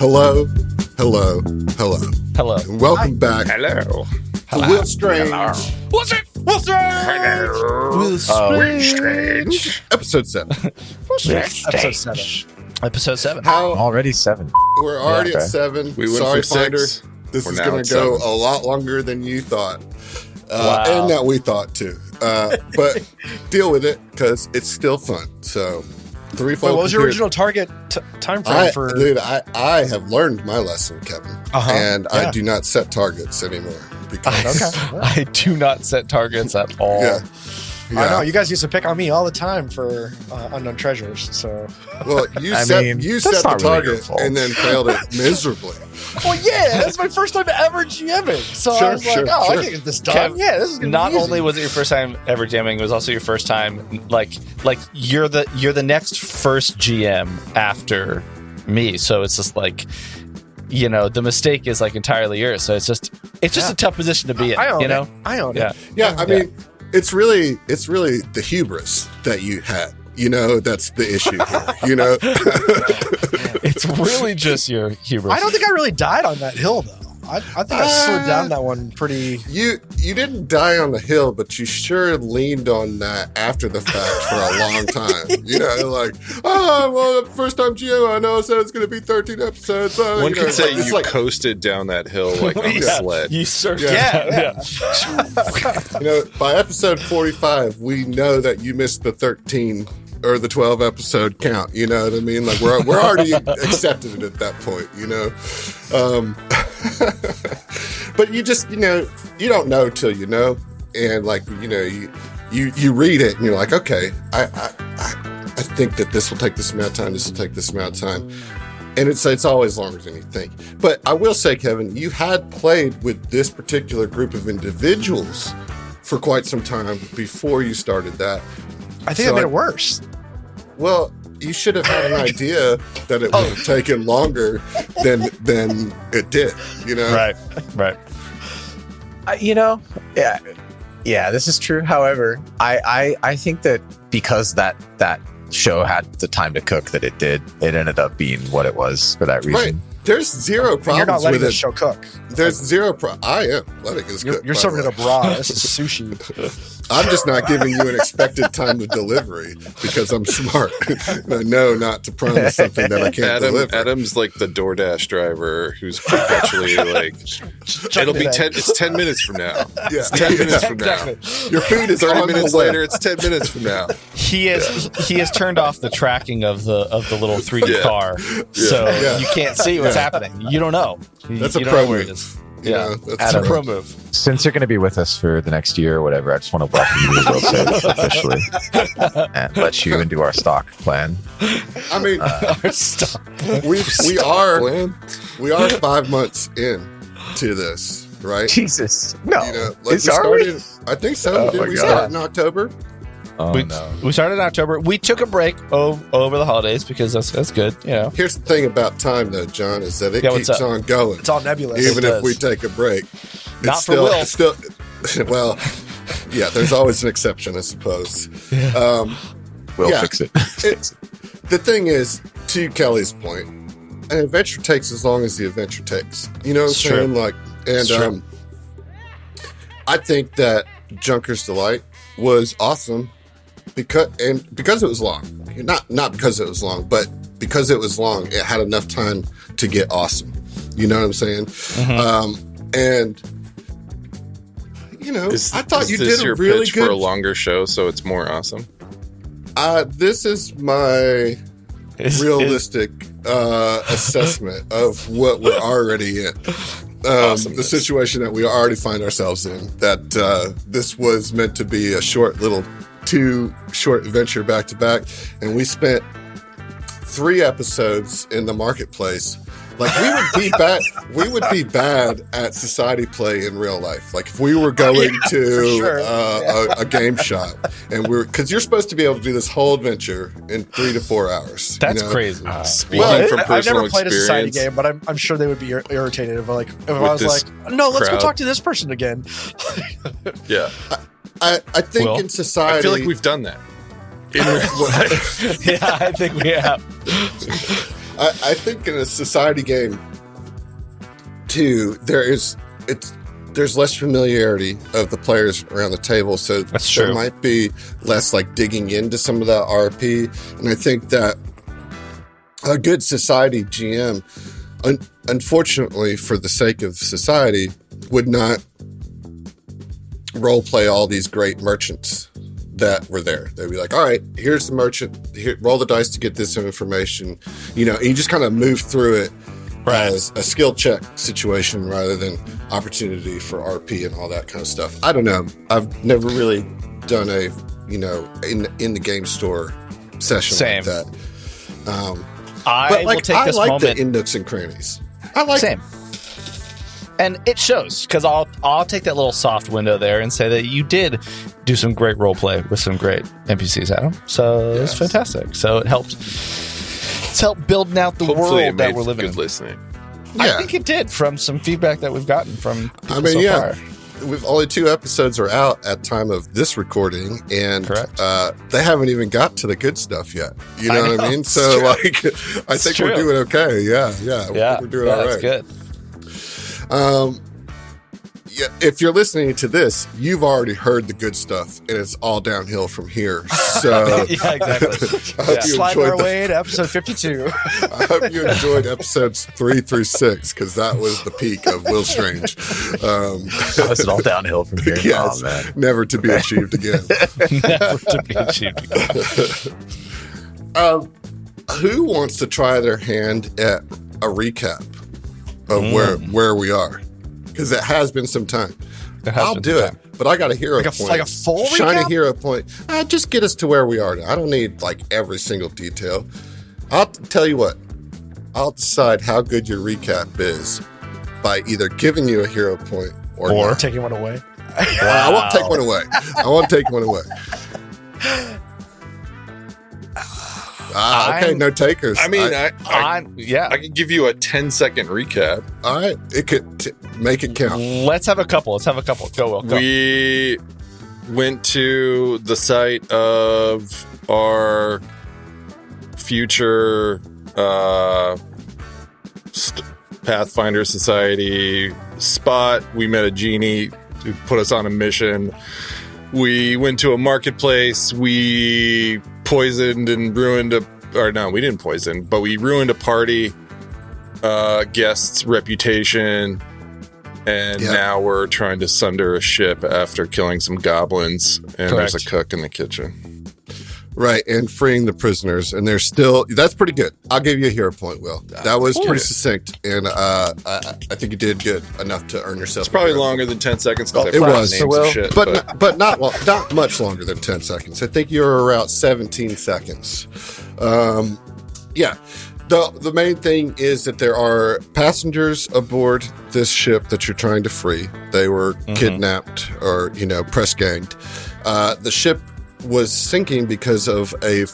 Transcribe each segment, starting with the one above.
Hello, hello, hello. Hello. And welcome back Hello. to Will Strange. What's it? What's Hello. Will Strange. Episode 7. Episode 7. How Already 7. we're already Yeah, at okay. 7. We went Sorry, for Finder. 6. This We're is now going at to go 7. a lot longer than you thought. Wow. And that we thought too. But deal with it because it's still fun. So, threefold. Wait, what was your computer- original target time frame for? Dude, I have learned my lesson, Kevin. And I Yeah. do not set targets anymore. Because, Okay. I do not set targets at all. yeah. I know you guys used to pick on me all the time for unknown treasures. So, Well, you I set mean, you that's set the not really your target fault. and then failed it miserably. well, yeah, that's my first time ever GMing. So Sure, I was sure, like, oh, sure. I can get this done. Kev, Yeah, this is gonna Not be easy. only was it your first time ever jamming, it was also your first time like you're the next first GM after me. So it's just like, you know, the mistake is like entirely yours. So it's just a tough position to be in. I own you know? it. I own Yeah. it. Yeah, I mean, it's really the hubris that you had. You know, that's the issue here. You know, It's really just your hubris. I don't think I really died on that hill though. I think I slid down that one pretty. you didn't die on the hill, but you sure leaned on that after the fact for a long time. You know, like, oh, well, first time GM, I know I said it's going to be 13 episodes. One you know, could say it's you like, coasted down that hill like on a Yeah. sled. You sort Yeah. yeah. you know, by episode 45, we know that you missed the 13 or the 12 episode count. You know what I mean? Like we're already accepted it at that point. You know, but you just you don't know till you know, and like you read it and you're like, okay, I think that this will take this amount of time. This will take this amount of time. And it's always longer than you think. But I will say, Kevin, you had played with this particular group of individuals for quite some time before you started that. I think So I made it worse. Well, you should have had an idea that it would have taken longer than it did. You know, Right. Yeah, this is true. However, I think that because that show had the time to cook that it did, it ended up being what it was for that reason. Right. There's zero You're not problems letting with the it. show cook. There's zero problem. I am letting this cook. You're by serving the it way. a bra. This is sushi. I'm just not giving you an expected time of delivery because I'm smart. And I know not to promise something that I can't deliver. Adam's like the DoorDash driver who's perpetually like, it'll be 10. It's 10 minutes from now. Yeah. It's 10 minutes from now. Exactly. Your food is 30 on minutes the way. later. It's 10 minutes from now. He has turned off the tracking of the little 3D Yeah. car, so Yeah. you can't see what's happening. You don't know. That's you a don't pro know where move. it is. You Yeah, know, that's that's a a pro pro move. Since you're going to be with us for the next year or whatever, I just want to welcome you to World Save officially and let you into our stock plan. I mean, Stop. we are 5 months in to this, right? Jesus, no, You know, like Is- are we? I think so. Oh Did my we God. start in October? Oh we, no. we started in October. We took a break over the holidays because that's good. You know. Here's the thing about time, though, John, is that it Yeah, what's keeps up? on going. It's all nebulous. Even It if does. we take a break. Not it's for still, Will. It's still, well, yeah, there's always an exception, I suppose. We'll yeah. fix it. The thing is, to Kelly's point, an adventure takes as long as the adventure takes. You know what I'm It's saying? true. Like, It's true. and I think that Junker's Delight was awesome because it was long. Not because it was long, but because it was long, it had enough time to get awesome. You know what I'm saying? And you know, I thought you this did a your really pitch good. for a longer show, so it's more awesome. This is my realistic assessment of what we're already in. The situation that we already find ourselves in. That this was meant to be a short adventure back to back, and we spent 3 episodes in the marketplace. Like we would be bad at society play in real life. Like if we were going to sure. a game shop and because you're supposed to be able to do this whole adventure in 3 to 4 hours. That's you know? crazy. Speaking Well, from I've personal never played a society experience, game, but I'm sure they would be irritated if I was this like, no, let's go crowd. talk to this person again. yeah, I think Will? in society, I feel like we've done that. In real life. Yeah, I think we have. I think in a society game, too, there's less familiarity of the players around the table, so That's true. there might be less like digging into some of that RP, and I think that a good society GM, unfortunately for the sake of society, would not role play all these great merchants that were there. They'd be like, all right, here's the merchant, here, roll the dice to get this information, and you just kind of move through it as a skill check situation rather than opportunity for RP and all that kind of stuff. I don't know. I've never really done a, in the game store session like that. I will take this moment. The nooks and crannies. I like Same. And it shows, because I'll take that little soft window there and say that you did do some great role play with some great NPCs, Adam. So it's fantastic. So it helped. It's helped building out the world that we're living in. Listening. I think it did, from some feedback that we've gotten from people so far. We've only 2 episodes are out at time of this recording, and they haven't even got to the good stuff yet. You know what I mean? So, I think we're doing okay. Yeah. We're doing all right. That's good. If you're listening to this, you've already heard the good stuff, and it's all downhill from here. So, yeah, exactly. Sliding our way to episode 52. I hope you enjoyed episodes 3 through 6, because that was the peak of Will Strange. It's all downhill from here. Yes, man. never to be achieved again. Never to be achieved again. Who wants to try their hand at a recap of where we are? Because it has been some time. I'll do it, but I got a hero point. Like a full shiny recap? hero point. Just get us to where we are now. I don't need like every single detail. I'll tell you what. I'll decide how good your recap is by either giving you a hero point or not. Taking one away. I won't take one away. I won't take one away. Okay, no takers. I mean, I can give you a 10-second recap. All right, it could make it count. Let's have a couple. Go, Will. Go. We went to the site of our future Pathfinder Society spot. We met a genie who put us on a mission. We went to a marketplace. We poisoned and ruined we didn't poison, but we ruined a party guest's reputation, and now we're trying to sunder a ship after killing some goblins, and there's a cook in the kitchen. Right, and freeing the prisoners, and they're still. That's pretty good. I'll give you a hero point, Will. That was pretty succinct, and I think you did good enough to earn yourself. It's probably longer than 10 seconds. It was, names of shit, but not much longer than 10 seconds. I think you're around 17 seconds. The main thing is that there are passengers aboard this ship that you're trying to free. They were kidnapped or press ganged. The ship was sinking because of a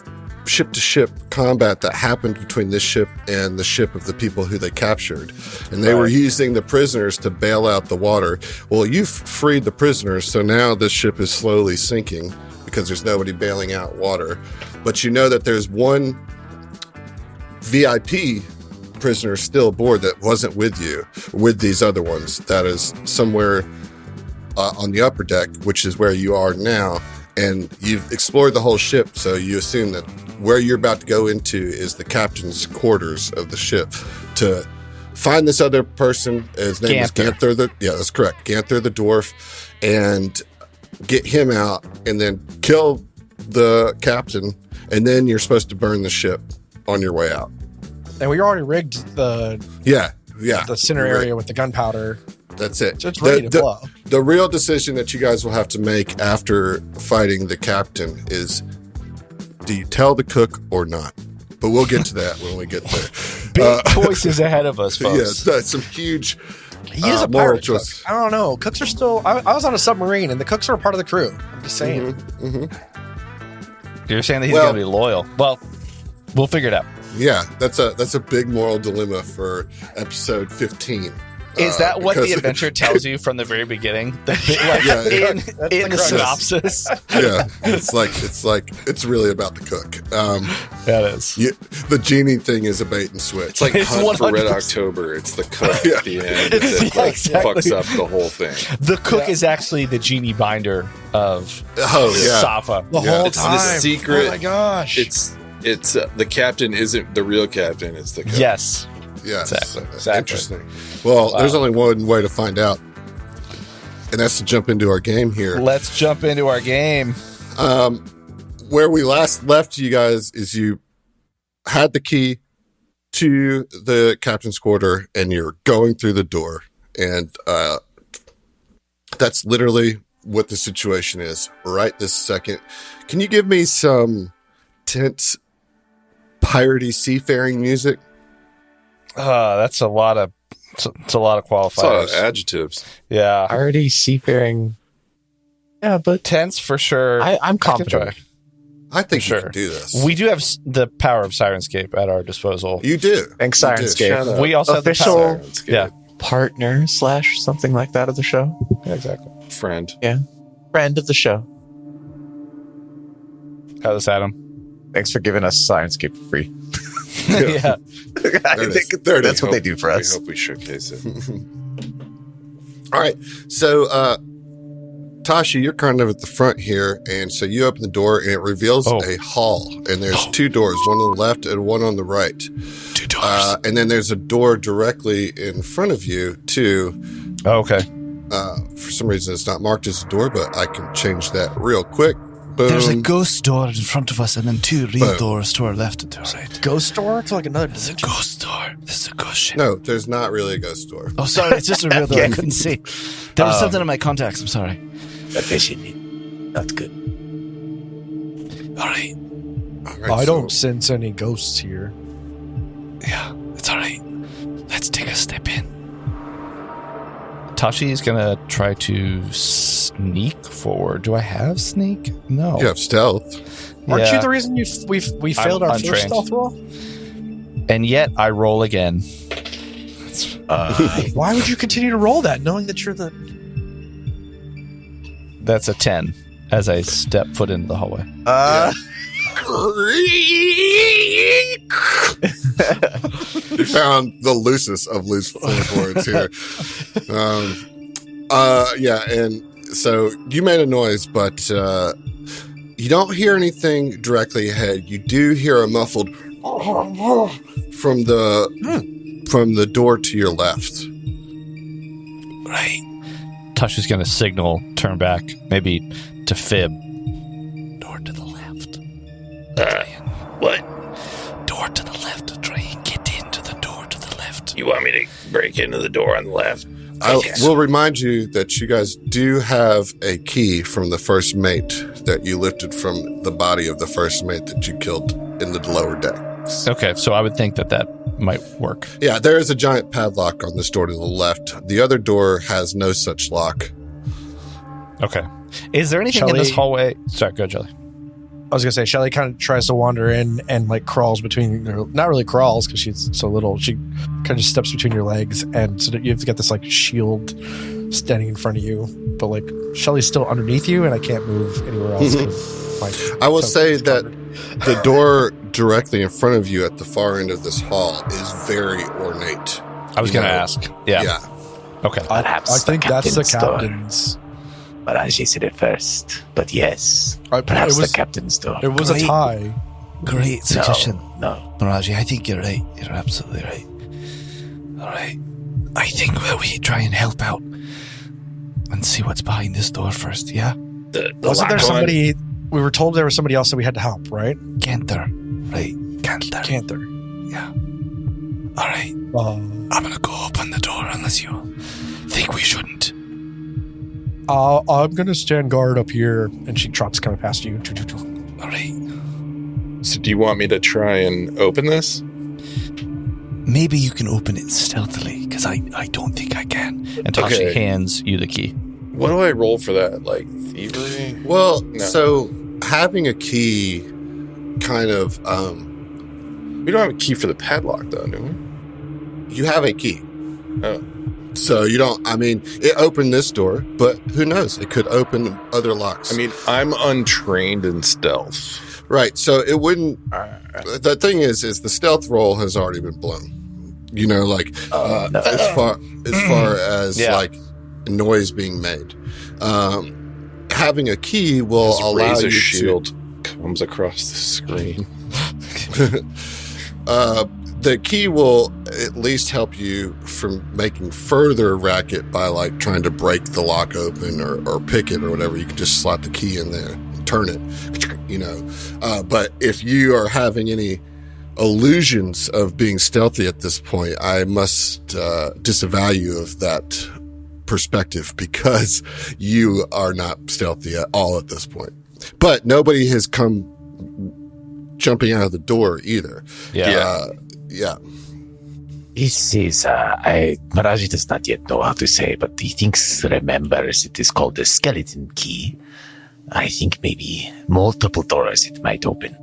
ship-to-ship combat that happened between this ship and the ship of the people who they captured. And they were using the prisoners to bail out the water. Well, you've freed the prisoners, so now this ship is slowly sinking because there's nobody bailing out water. But you know that there's one VIP prisoner still aboard that wasn't with you, with these other ones. That is somewhere on the upper deck, which is where you are now. And you've explored the whole ship, so you assume that where you're about to go into is the captain's quarters of the ship to find this other person. His name is Ganther. That's correct. Ganther the dwarf, and get him out, and then kill the captain, and then you're supposed to burn the ship on your way out. And we already rigged the center area with the gunpowder. That's it. So it's ready to blow. The real decision that you guys will have to make after fighting the captain is, do you tell the cook or not? But we'll get to that when we get there. Big choices ahead of us, folks. Yes, that's some huge he is a pirate cook. I don't know. Cooks are still... I was on a submarine, and the cooks are a part of the crew. I'm just saying. You're saying that he's going to be loyal. Well, we'll figure it out. Yeah, that's a big moral dilemma for episode 15. Is that what the adventure tells you from the very beginning? In the synopsis. Yeah, it's really about the cook. That is. The genie thing is a bait and switch. It's like Hunt for Red October. It's the cook at the end that fucks up the whole thing. The cook is actually the genie binder of Safa. The whole it's time. The secret. Oh my gosh. It's the captain isn't the real captain. It's the cook. Yes. Yes. Exactly. Interesting. Well, there's only one way to find out, and that's to jump into our game here. Let's jump into our game. Where we last left you guys is you had the key to the captain's quarter, and you're going through the door, and that's literally what the situation is right this second. Can you give me some tense, piratey, seafaring music? That's a lot of qualifiers. It's a lot of adjectives. Yeah. Already seafaring. Yeah, but Tense for sure. I'm confident. I think you can do this. We do have the power of Syrinscape at our disposal. You do. Thanks, You do. Syrinscape. We also Official have the power. Yeah. Partner / something like that of the show. Yeah, exactly. Friend. Yeah. Friend of the show. How's this, Adam? Thanks for giving us Syrinscape for free. Yeah. That's what they do for us. We hope we showcase it. All right. So, Tashi, you're kind of at the front here, and so you open the door, and it reveals a hall, and there's two doors, one on the left and one on the right. Two doors. And then there's a door directly in front of you, too. Oh, okay. For some reason, it's not marked as a door, but I can change that real quick. Boom. There's a ghost door in front of us, and then two real doors to our left and to our right. Ghost door? It's like another. There's a ghost door. This is a ghost ship. No, there's not really a ghost door. Oh, sorry. It's just a real door. I couldn't see. There was something in my contacts. I'm sorry. Not good. All right. I don't sense any ghosts here. Yeah, it's all right. Let's take a step in. Tashi's gonna try to sneak forward. Do I have sneak? No. You have stealth. Aren't Yeah. you the reason we failed our first untrained. stealth roll? And yet I roll again. Why would you continue to roll that, knowing that you're the? That's a 10 as I step foot into the hallway. You found the loosest of loose floorboards here. And so you made a noise, but you don't hear anything directly ahead. You do hear a muffled from the door to your left. Right. Tashi's gonna signal, turn back, maybe to Fib. Door to the left. What? Door to the left. Try and get into the door to the left. You want me to break into the door on the left? I will remind you that you guys do have a key from the first mate that you lifted from the body of the first mate that you killed in the lower decks. Okay, so I would think that might work. Yeah, there is a giant padlock on this door to the left. The other door has no such lock. Okay. Is there anything in this Shelly- hallway? Sorry, go, Jelly. I was gonna say Shelly kind of tries to wander in and like crawls between. Not really crawls because she's so little. She kind of just steps between your legs, and so that you have to get this like shield standing in front of you. But like Shelly's still underneath you, and I can't move anywhere else. 'Cause my I will toe say is that covered. the door directly in front of you at the far end of this hall is very ornate. I was going to ask. Yeah. Okay. Perhaps I think that's the captain's door. captain's. Mraji said it first, but yes, It perhaps was the captain's door. it was a Great. tie. Great suggestion. No. Mraji, I think you're right. You're absolutely right. All right. I think we try and help out and see what's behind this door first, yeah? The Wasn't there locked one? somebody? We were told there was somebody else that we had to help, right? Canter. Right. Canter. Canther. Yeah. All right. I'm going to go open the door unless you think we shouldn't. I'm gonna stand guard up here, and she trots kind of past you. All right. So do you want me to try and open this? Maybe you can open it stealthily, because I don't think I can. And Tashi Okay. hands you the key. What do I roll for that? Like thievery? Well, No. so having a key kind of, We don't have a key for the padlock, though, do we? you have a key. Oh. So you don't, I mean, it opened this door, but who knows? It could open other locks. I mean, I'm untrained in stealth. Right. So it wouldn't, the thing is the stealth roll has already been blown. You know, like, as far as like noise being made. Having a key will allow you shield comes across the screen. The key will at least help you from making further racket by like trying to break the lock open or pick it or whatever. You can just slot the key in there and turn it, you know. But if you are having any illusions of being stealthy at this point, I must disavow you of that perspective because you are not stealthy at all at this point. But nobody has come jumping out of the door either. Yeah. This is, Mraji does not yet know how to say, but he remembers it is called the skeleton key. I think maybe multiple doors it might open.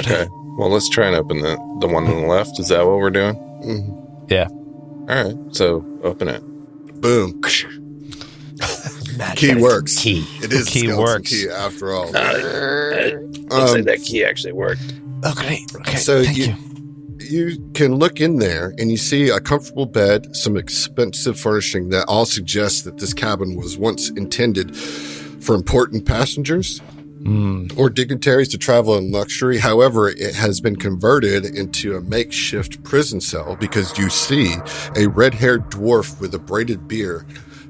Okay. Well, let's try and open the one on the left. Is that what we're doing? Mm-hmm. Yeah. All right. So open it. Boom. Key works. Key. It is key a works. key after all. Looks like that key actually worked. Oh, great. Okay, So thank you. you can look in there and you see a comfortable bed, some expensive furnishing that all suggests that this cabin was once intended for important passengers or dignitaries to travel in luxury. However, it has been converted into a makeshift prison cell because you see a red-haired dwarf with a braided beard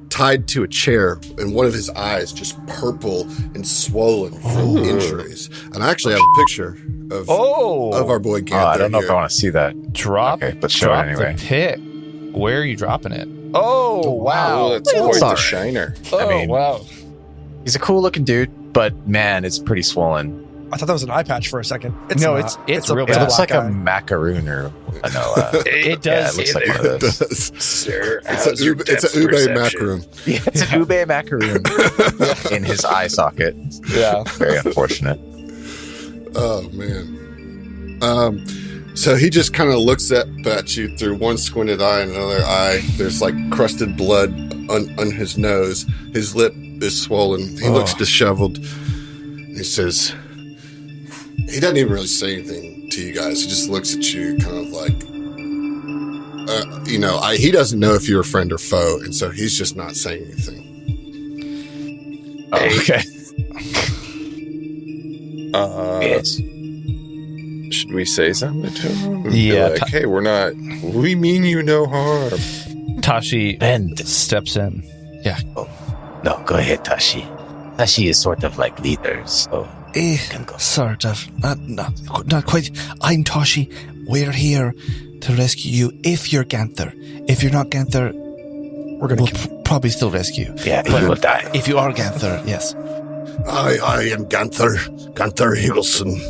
tied to a chair and one of his eyes just purple and swollen from injuries. And I actually have a picture of our boy Garrett. I don't know here. if I want to see that. Drop, Okay, but show it drop anyway. the pick. Where are you dropping it? Oh, wow. Oh, that's quite It's the all right. shiner. Oh, mean- wow. He's a cool looking dude, but man, it's pretty swollen. I thought that was an eye patch for a second. No, not. it's a real It bad. looks like a black eye. macaroon or no. It does. Yeah, it looks like one of It those. does. Sir, It's how's your a depth ube perception? macaroon. Yeah, it's an ube macaroon in his eye socket. Yeah. Very unfortunate. Oh man. So he just kind of looks at you through one squinted eye and another eye. There's like crusted blood on his nose. His lip is swollen. He looks disheveled. He says, he doesn't even really say anything to you guys. He just looks at you kind of like, he doesn't know if you're a friend or foe. And so he's just not saying anything. Oh, okay. Yes. Should we say something to him? Be Yeah, Like, hey, we mean you no harm. Tashi And steps in. no, go ahead, Tashi. Tashi is sort of like leader, so can go. Sort of. Not quite. I'm Tashi. We're here to rescue you if you're Ganther. If you're not Ganther, We're gonna we'll probably still rescue you. Yeah, you will die. If you are Ganther, yes. I am Gunther Higgleson.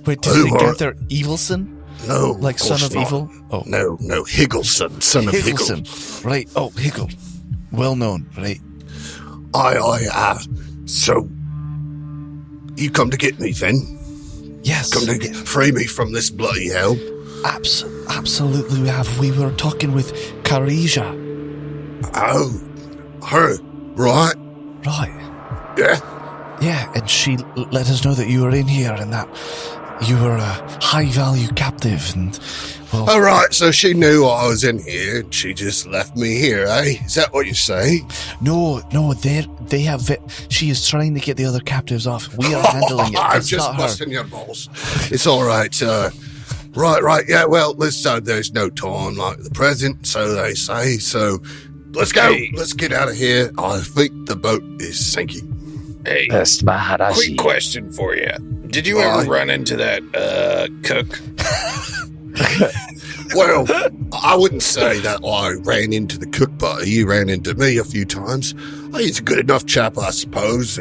Wait, did you say Who are- Ganther Evilson? No. Like son course of not. evil? Oh, No, Higgleson, son of Higgle. Higgleson. Right. Oh, Higgle. Well known, right? So, you come to get me then? Yes. Come to free me from this bloody hell? Absolutely we have. We were talking with Karija. Oh, her, right? Right. Yeah. Yeah, and she let us know that you were in here and that you were a high-value captive and, well... All right, so she knew I was in here and she just left me here, eh? Is that what you say? No, they have... She is trying to get the other captives off. We are handling it. I'm It's just not her. busting your balls. It's all right. Right. Yeah, well, there's no time like the present, so they say. So let's go. Hey. Let's get out of here. I think the boat is sinking. Hey, Best Maharaji. quick question for you. Did you ever run into that cook? Well, I wouldn't say that I ran into the cook, but he ran into me a few times. He's a good enough chap, I suppose.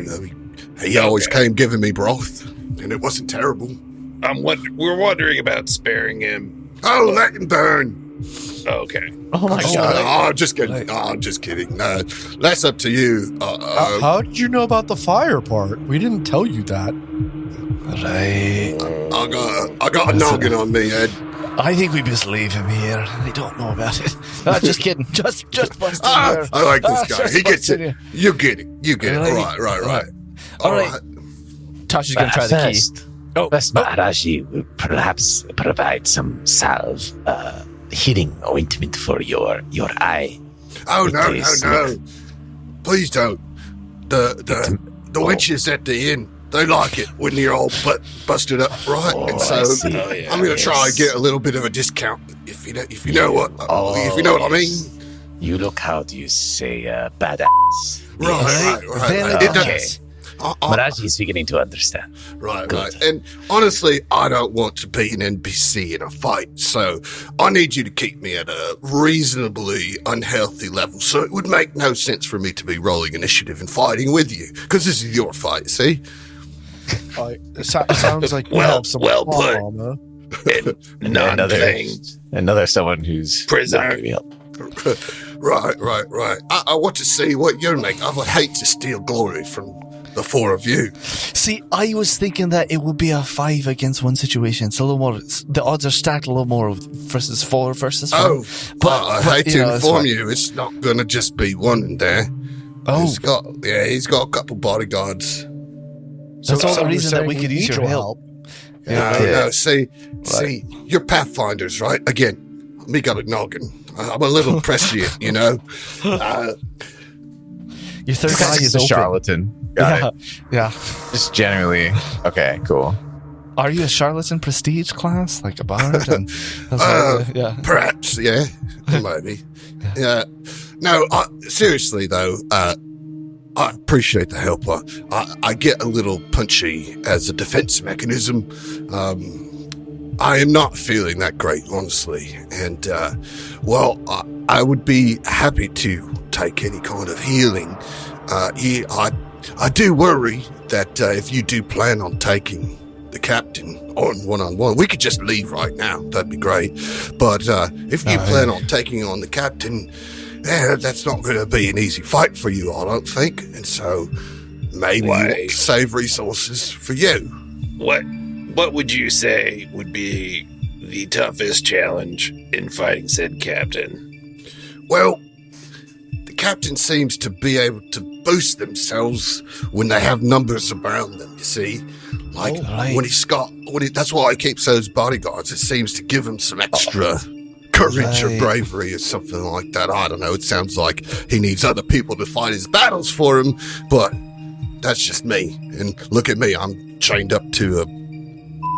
He always came giving me broth, and it wasn't terrible. We're wondering about sparing him. Oh, let him burn. Okay. Oh my Oh, god. I'm just kidding. No, I'm just kidding. That's up to you. How did you know about the fire part? We didn't tell you that. Right. I got a noggin on me, Ed. I think we best leave him here. I don't know about it. Just kidding. Just bust in here. I like this guy. just He gets bust in it. here. You get it. You get it. Right. All right. Tashi's going to try the key. First, Mraji will perhaps provide some salve, healing ointment for your eye. Oh, no. Please don't. The wenches at the inn, they like it when you're all busted up, right? And so I'm going to try and get a little bit of a discount, if you know what I mean. You look, how do you say, badass? Right. Okay. Mraji is beginning to understand. Right. And honestly, I don't want to be an NPC in a fight, so I need you to keep me at a reasonably unhealthy level, so it would make no sense for me to be rolling initiative and fighting with you, because this is your fight, see? It sounds like you have some well put. armor. Another someone who's prisoner. Right. I want to see what you make. I would hate to steal glory from the four of you. See, I was thinking that it would be a 5 against 1 situation. It's a little more. The odds are stacked a little more versus 4 versus 1. Oh, but I hate to inform you, it's not going to just be one in there. Oh, he's got a couple bodyguards. That's all the reason that we could use your help. No. See, you're Pathfinders, right? Again, me got a noggin. I'm a little prescient, you know. Your third eye is a open. charlatan. Got it. Yeah. Just generally. Okay, cool. Are you a charlatan prestige class, like a bard? And Perhaps, yeah, maybe. Yeah. No, seriously though, I appreciate the help. I get a little punchy as a defense mechanism. I am not feeling that great, honestly, and I would be happy to take any kind of healing. I do worry that if you do plan on taking the captain on one-on-one, we could just leave right now. That'd be great. But if you plan on taking on the captain, that's not going to be an easy fight for you, I don't think. And so maybe you want to save resources for you. What would you say would be the toughest challenge in fighting said captain? Well, the captain seems to be able to boost themselves when they have numbers around them, you see. Like, that's why he keeps those bodyguards. It seems to give him some extra courage or bravery or something like that. I don't know. It sounds like he needs other people to fight his battles for him, but that's just me. And look at me. I'm chained up to a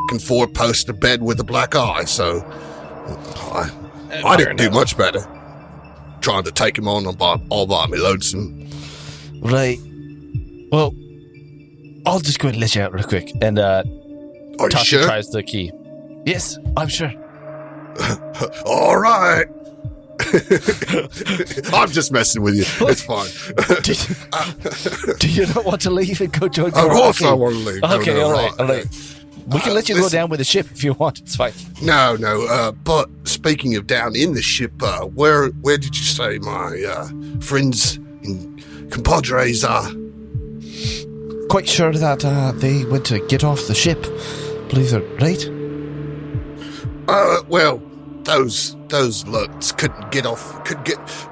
4-poster bed with a black eye, so I didn't do much better trying to take him on all by me lonesome. Right. Well, I'll just go and let you out real quick. And Tashi tries the key. Yes, I'm sure. All right. I'm just messing with you. It's fine. Do you not want to leave and go join? Of course I want to leave. Okay, all right. We can let you go down with the ship if you want. It's fine. No. But speaking of down in the ship, where did you say my friends and compadres are? Quite sure that they went to get off the ship. Believe it, right? Well, those lurks couldn't get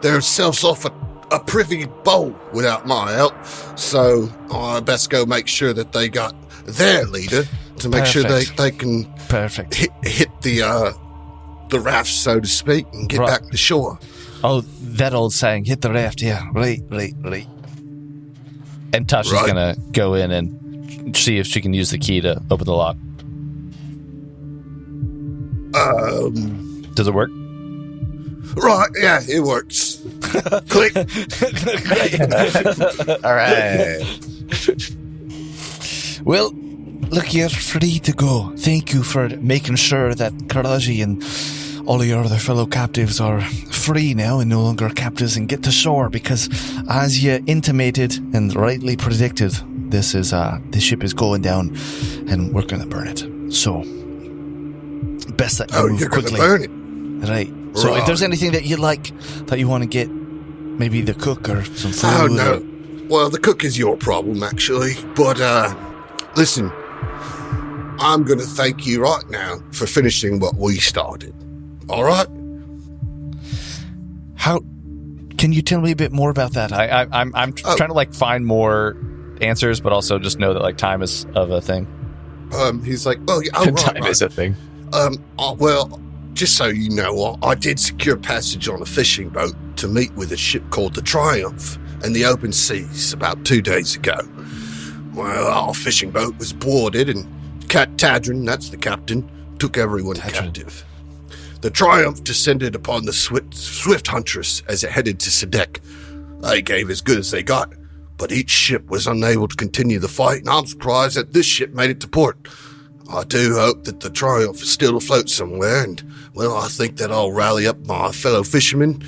themselves off a privy bowl without my help. So I best go make sure that they got their leader to make sure they can hit the raft, so to speak, and get back to shore. Oh, that old saying, hit the raft, yeah. Right. And Tashi's gonna go in and see if she can use the key to open the lock. Does it work? Right, yeah, it works. Click. All right. Well, look, you're free to go. Thank you for making sure that Mraji and all of your other fellow captives are free now and no longer captives and get to shore, because as you intimated and rightly predicted, this ship is going down and we're going to burn it. So best that you move quickly. Gonna burn it. Right. So if there's anything that you like that you want to get, maybe the cook or some food. Oh, no. Well, the cook is your problem, actually. But, listen, I'm going to thank you right now for finishing what we started. All right? How? Can you tell me a bit more about that? I'm trying to find more answers, but also just know that time is of a thing. He's like, oh, yeah, Time is a thing. Well, just so you know, I did secure passage on a fishing boat to meet with a ship called the Triumph in the open seas about 2 days ago. Well, our fishing boat was boarded, and Tadrin, that's the captain, took everyone captive. The Triumph descended upon the Swift Huntress as it headed to Sedeq. They gave as good as they got, but each ship was unable to continue the fight, and I'm surprised that this ship made it to port. I do hope that the Triumph is still afloat somewhere, and, well, I think that I'll rally up my fellow fishermen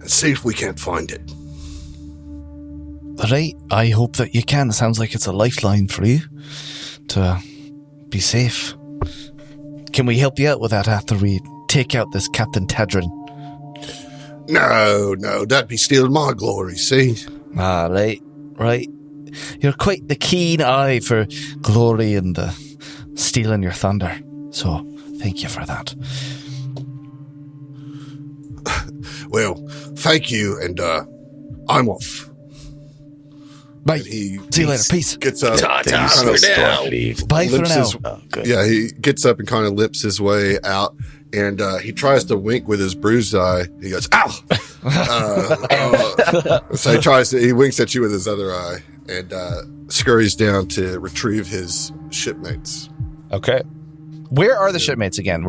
and see if we can't find it. Right, I hope that you can. It sounds like it's a lifeline for you to be safe. Can we help you out with that after we take out this Captain Tadrin? No, that'd be stealing my glory, see? Ah, right. You're quite the keen eye for glory and stealing your thunder. So, thank you for that. Well, thank you, and I'm off. Bye. See you later. Peace. Gets up. Ta-ta for now. Bye for now. Yeah, he gets up and kind of limps his way out, and he tries to wink with his bruised eye. He goes, ow! So he winks at you with his other eye, and scurries down to retrieve his shipmates. Okay. Where are the shipmates again?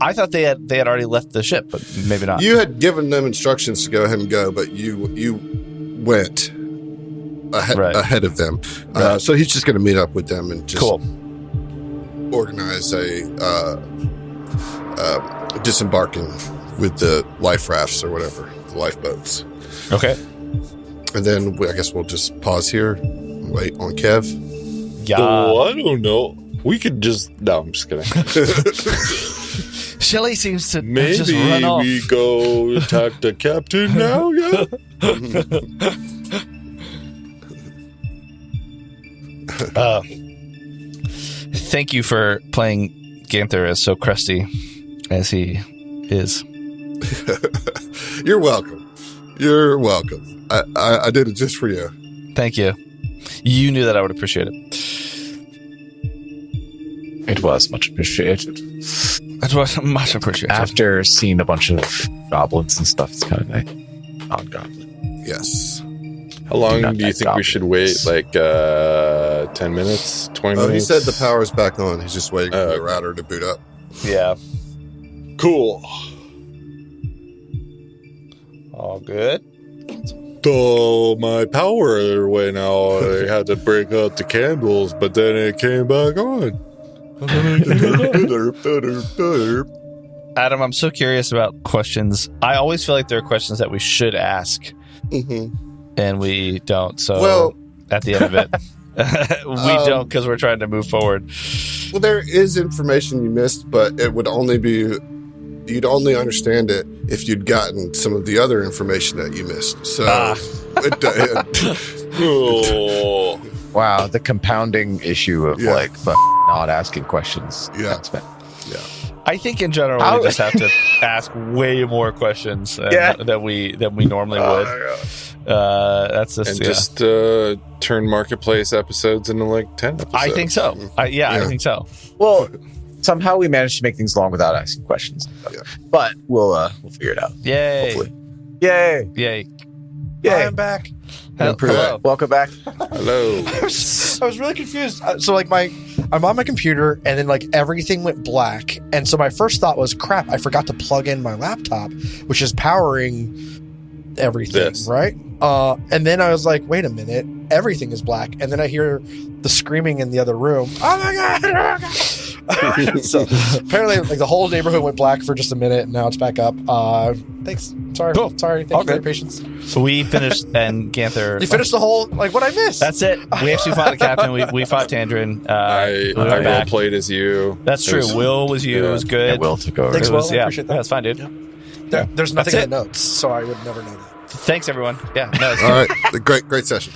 I thought they had already left the ship, but maybe not. You had given them instructions to go ahead and go, but you went ahead of them. Right. So he's just going to meet up with them and just cool. organize a disembarking with the life rafts or whatever, the lifeboats. Okay. And then I guess we'll just pause here and wait on Kev. Yeah. Oh, I don't know. We could just... No, I'm just kidding. Shelly seems to Maybe just run off. we go attack the captain now, yeah? Thank you for playing Ganther as so crusty as he is. You're welcome. I did it just for you. Thank you. You knew that I would appreciate it. It was much appreciated. It was much appreciated. After seeing a bunch of goblins and stuff, it's kind of nice. Non-goblin. Yes. How long Not do you that think we should wait? goblins. 10 minutes? 20 minutes? He said the power's back on. He's just waiting for the router to boot up. Yeah. Cool. All good. So my power went out. I had to break out the candles, but then it came back on. Adam, I'm so curious about questions. I always feel like there are questions that we should ask, and we don't. So at the end of it, we don't because we're trying to move forward. Well, there is information you missed, but it would only be... You'd only understand it if you'd gotten some of the other information that you missed. So, Wow, the compounding issue of not asking questions. Yeah. I think in general we just have to ask way more questions than we normally would. That's just just turn marketplace episodes into 10 episodes. I think so. I think so. Well, somehow we managed to make things long without asking questions. But we'll figure it out. Yay! Hopefully. Yay! Yay! Hi, I'm back. Hello. Welcome back. Hello. I was really confused. So I'm on my computer and then everything went black. And so my first thought was, crap, I forgot to plug in my laptop, which is powering everything, right? And then I was like, wait a minute, everything is black. And then I hear the screaming in the other room. Oh my God! Oh my God! So apparently the whole neighborhood went black for just a minute and now it's back up. Thanks. Sorry. Cool. Sorry. Thank you for your patience. So we finished and Ganther. You finished the whole, what I missed? That's it. We actually fought the captain. We fought Tandrin. I role played as you. That's true. Will was you. It was good. Will took over. Thanks, Will. I appreciate that. That's fine, dude. Yeah. There's nothing in the notes, so I would never know that. Thanks, everyone. Yeah. No, it's All right. Great session.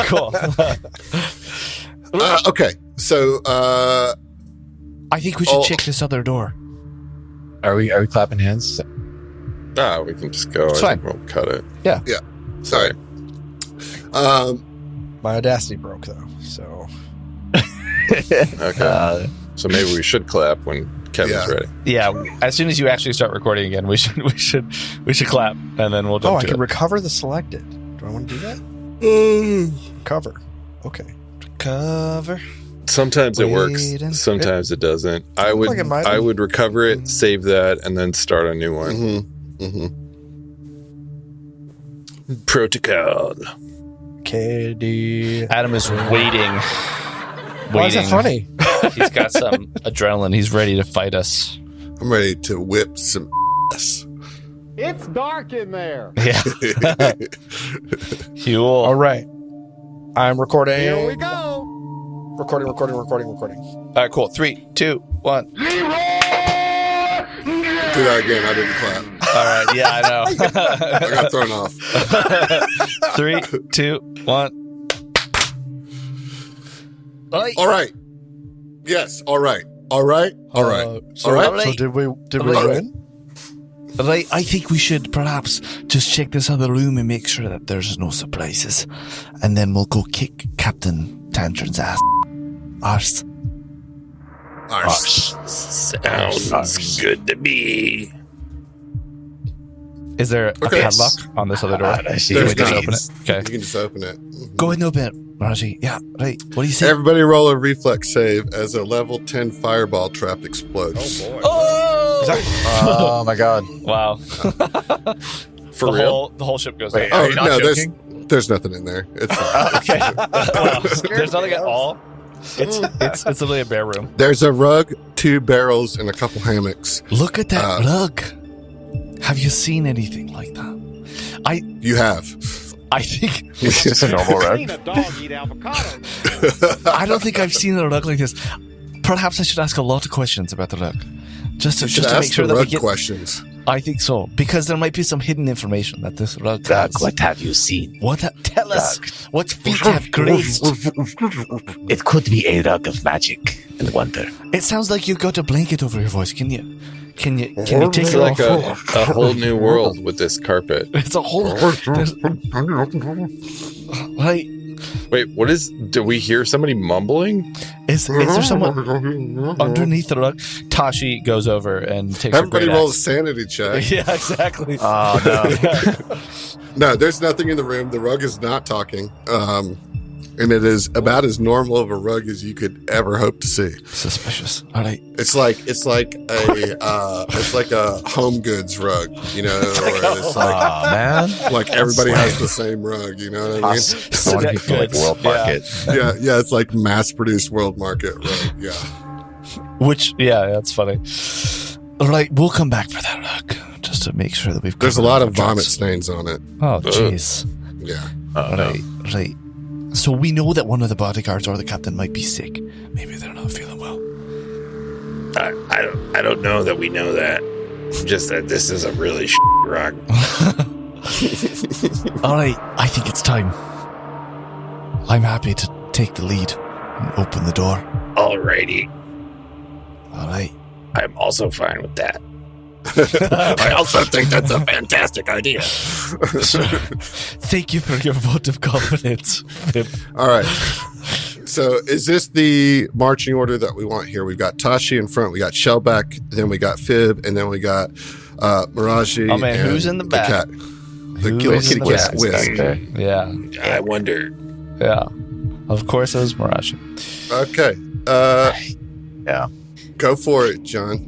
cool. Okay. So, I think we should check this other door. Are we clapping hands? We can just go. It's I fine. think we'll cut it. Yeah. sorry. My Audacity broke though, so Okay. So maybe we should clap when Kevin's ready. Yeah. As soon as you actually start recording again, we should clap, and then we'll jump I to can it. recover the selected. Do I want to do that? Cover. Okay. Cover. Sometimes it works. Waiting. Sometimes it doesn't. I would like it might. I would recover it, save that, and then start a new one. Protocol. KD. Adam is waiting. Why is that funny? He's got some adrenaline. He's ready to fight us. I'm ready to whip some ass. It's dark in there. Yeah. Cool. All right. I'm recording. Here we go. Recording. All right, cool. 3, 2, 1. Do that again. I didn't clap. All right. Yeah, I know. I got thrown off. 3, 2, 1. All right. Yes. All right. All right. All right. So, All right. So did we Right. win? Right, I think we should perhaps just check this other room and make sure that there's no surprises. And then we'll go kick Captain Tantron's ass. Arse. Arse. Sounds good to me. Is there a Okay. padlock on this other door? There's Can we just not. open it? You Okay. can just open it. Go ahead and open it, Mraji. Yeah, right. What do you say? Everybody roll a reflex save as a level 10 fireball trap explodes. Oh my god. Wow. For real? The whole ship goes Wait, down. are you not no, joking? there's nothing in there. It's fine. Okay. Wow. There's nothing at all. It's literally a bare room. There's a rug, 2 barrels, and a couple hammocks. Look at that rug. Have you seen anything like that? You have. I think It's just a normal rug. Seen a dog eat avocado. I don't think I've seen a rug like this. Perhaps I should ask a lot of questions about the rug, just to Should make ask sure the that we rug get. questions. I think so, because there might be some hidden information that this rug Doug, has. what have you seen? Tell us what feet have graced. It could be a rug of magic and wonder. It sounds like you got a blanket over your voice. Can you take It's it like off? a whole new world with this carpet. It's a whole. Right? Wait, what is? Do we hear somebody mumbling? Is there someone underneath the rug? Tashi goes over and takes Everybody her great rolls a axe. sanity check. Yeah, exactly. Oh no. No, there's nothing in the room. The rug is not talking. And it is about as normal of a rug as you could ever hope to see. Suspicious. All right. It's like a home goods rug, you know, or it's Oh man. like everybody has the same rug, you know what I mean? I want to be from like World Market. Yeah, it's like mass produced world market rug. Yeah. Which, yeah, that's funny. All right. We'll come back for that rug just to make sure that we've. There's a covered lot all of our vomit tracks. stains on it. Oh, jeez. Yeah. All right. Right. So we know that one of the bodyguards or the captain might be sick. Maybe they're not feeling well. I don't know that we know that. Just that this is a really rug. All right. I think it's time. I'm happy to take the lead and open the door. Alrighty. All right. I'm also fine with that. I also think that's a fantastic idea. Thank you for your vote of confidence, Fib. All right. So is this the marching order that we want here? We've got Tashi in front, we got Shellback, then we got Fib, and then we got Mraji. Oh, man, and who's in the back? cat. The Who's kitty in the cat, back? Whisk. Yeah. I wonder. Yeah. Of course it was Mraji. Okay. Yeah. Go for it, John.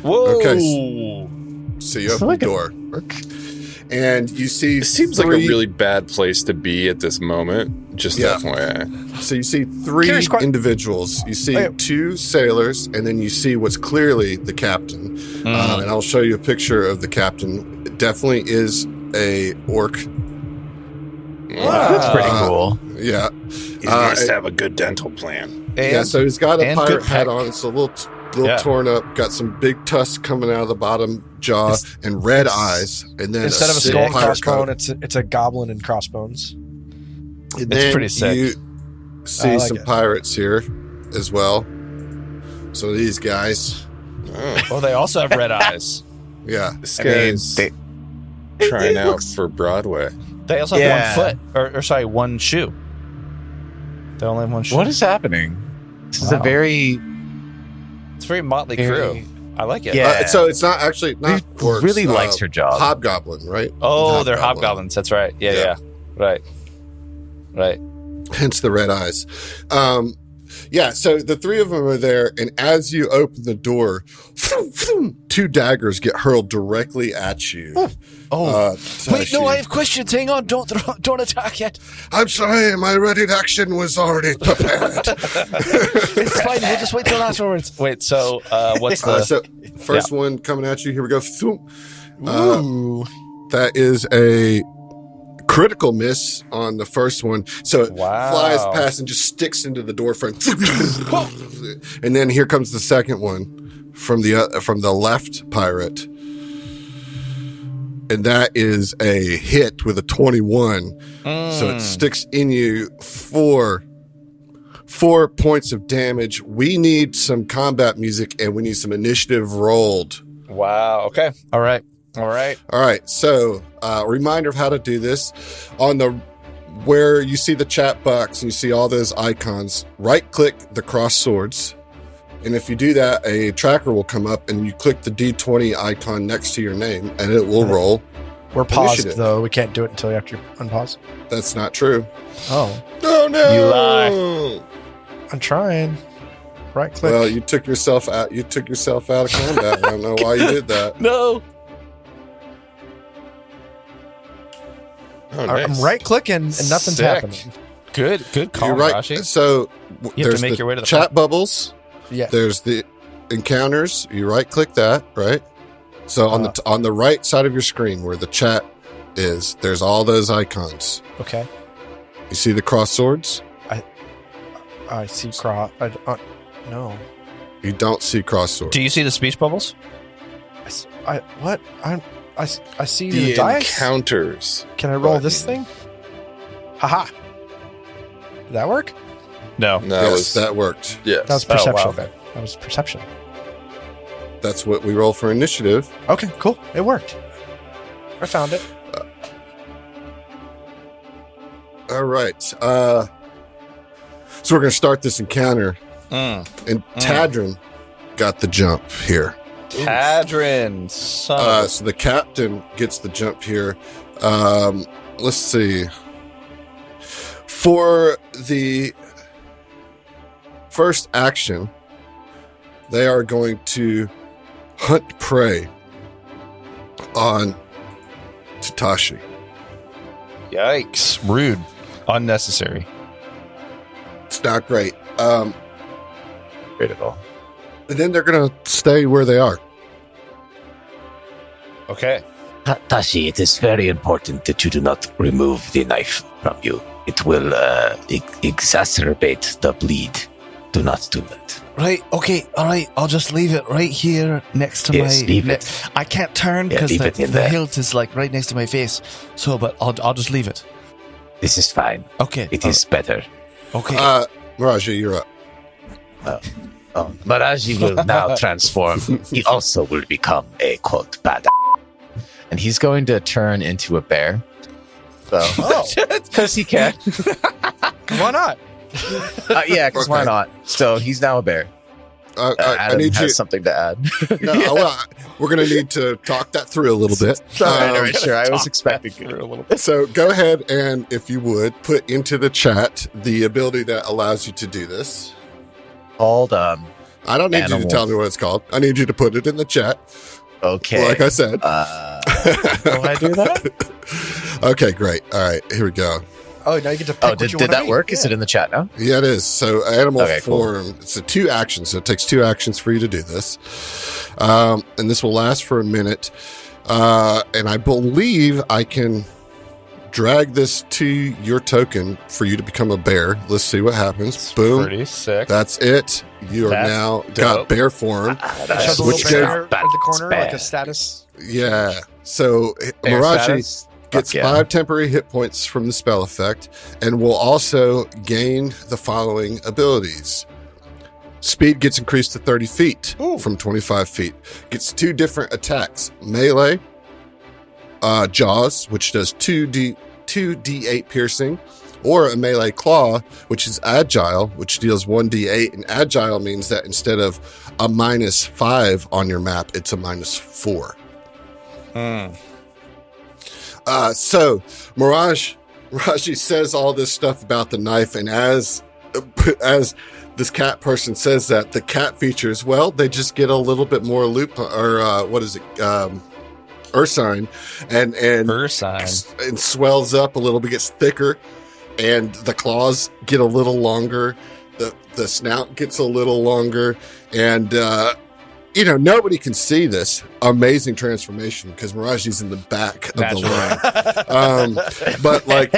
Whoa. Okay. So you open the door. And you see It seems like a really bad place to be at this moment. Just Yeah. FYI. So you see 3 Curious individuals. You see 2 sailors, and then you see what's clearly the captain. And I'll show you a picture of the captain. It definitely is a orc. That's pretty cool. Yeah. He must have a good dental plan. Yeah, so he's got a and pirate good hat peck. on. It's a little Yeah. torn up. Got some big tusks coming out of the bottom jaw and red eyes. And then Instead of a sick skull and pirate crossbone, coat. it's a goblin and crossbones. And It's then pretty sick. You see like some it. pirates here as well. So these guys, Oh, they also have red eyes. yeah. This I mean, guy's trying it out looks- for Broadway. They also have Yeah. one foot, or sorry, one shoe. They only have one shoe. What is happening? This is a Wow. very, It's very motley very. crew. I like it. Yeah. So it's not actually not He orcs, really likes her job. Hobgoblin, right? Oh, they're hobgoblins. That's right. Yeah, Yeah. yeah. Right. Hence the red eyes. Yeah, so the three of them are there, and as you open the door, two daggers get hurled directly at you. Oh, wait, no, Tashi. I have questions. Hang on, don't attack yet. I'm sorry, my ready to action was already prepared. It's fine. We'll just wait till afterwards. Wait, so what's the. So first one coming at you. Here we go. Ooh. That is a critical miss on the first one. So it Wow. flies past and just sticks into the door frame. And then here comes the second one from the left pirate. And that is a hit with a 21. So it sticks in you for 4 points of damage. We need some combat music and we need some initiative rolled. Wow. Okay. All right. All right. So, reminder of how to do this on the where you see the chat box and you see all those icons. Right click the cross swords, and if you do that, a tracker will come up, and you click the D20 icon next to your name, and it will roll. We're paused, Initiative. though. We can't do it until after you unpause. That's not true. Oh, Oh no! You lie. I'm trying. Right click. Well, you took yourself out. You took yourself out of combat. I don't know why you did that. No. Oh, nice. I'm right clicking and nothing's Sick. happening. Good call, You're right. Mraji. So You have to there's make the your way to the chat front. bubbles. Yeah. There's the encounters. You right click that, right? So on the right side of your screen where the chat is, there's all those icons. Okay. You see the cross swords? I see cross. No. You don't see cross swords. Do you see the speech bubbles? What? I see The the dice. encounters. Can I roll button. this thing? Haha. Did that work? No. No, Yes, that worked. yes. That was Oh, perception. wow, okay. That was perception. That's what we roll for initiative. Okay, cool. It worked. I found it. All right. So we're going to start this encounter. And Tadrin got the jump here. Tadrin. So the captain gets the jump here. Let's see. For the first action, they are going to hunt prey on Tashi. Yikes. Rude. Unnecessary. It's not great. critical. And then they're going to stay where they are. Okay. Tashi, it is very important that you do not remove the knife from you. It will exacerbate the bleed. Do not do that. Right, okay, all right. I'll just leave it right here next to Yes, my. leave it. I can't turn Yeah, because leave the it in there. hilt is like right next to my face. So, but I'll just leave it. This is fine. Okay. It is better. Okay. Mraji, you're up. Mraji will now transform. He also will become a quote bad. And he's going to turn into a bear. So, because he can. Why not? Yeah, because why Okay. not? So he's now a bear. I Adam need has you. something to add. No, well, we're going to need to talk that through a little bit. All right, sure. I was expecting it. So go ahead and, if you would, put into the chat the ability that allows you to do this. Called I don't need you Animal. to tell me what it's called. I need you to put it in the chat. okay. Like I said. Will I do that? Okay, great. All right, here we go. Oh, now you get to pick Oh, what did you wanna that be. work? Is it in the chat now? Yeah, it is. So animal Okay, cool. form. It's a 2 actions. So it takes 2 actions for you to do this. And this will last for a minute. And I believe I can drag this to your token for you to become a bear. Let's see what happens. Boom. Pretty sick. That's it. You are That's now dope. got bear form. It shows a Which little goes- banner at the corner, like a status. Yeah. So Bear Mraji, status? Gets 5 temporary hit points from the spell effect, and will also gain the following abilities. Speed gets increased to 30 feet from 25 feet. Gets 2 different attacks. Melee, Jaws, which does 2d8 piercing, or a melee claw, which is agile, which deals 1d8. And agile means that instead of a -5 on your map, it's a -4. So Mraji says all this stuff about the knife, and as this cat person says that, the cat features, well, they just get a little bit more ursine, and Ursine. and swells up a little bit, gets thicker, and the claws get a little longer, the snout gets a little longer, and nobody can see this amazing transformation because Mraji's in the back of the line. But like,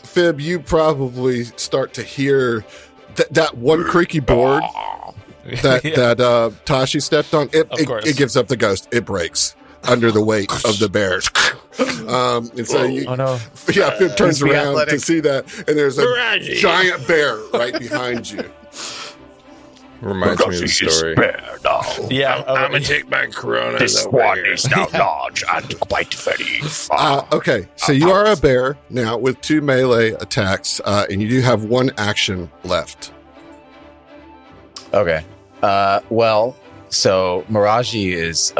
Phib, you probably start to hear that one creaky board that Tashi stepped on. It gives up the ghost. It breaks under the weight of the bear. And so Phib turns around to see that, and there's a giant bear right behind you. Reminds me of the story. Yeah, I'm gonna take my Corona. This one is now large and quite very far. Okay, so you are a bear now with 2 melee attacks, and you do have 1 action left. Okay. So Mraji is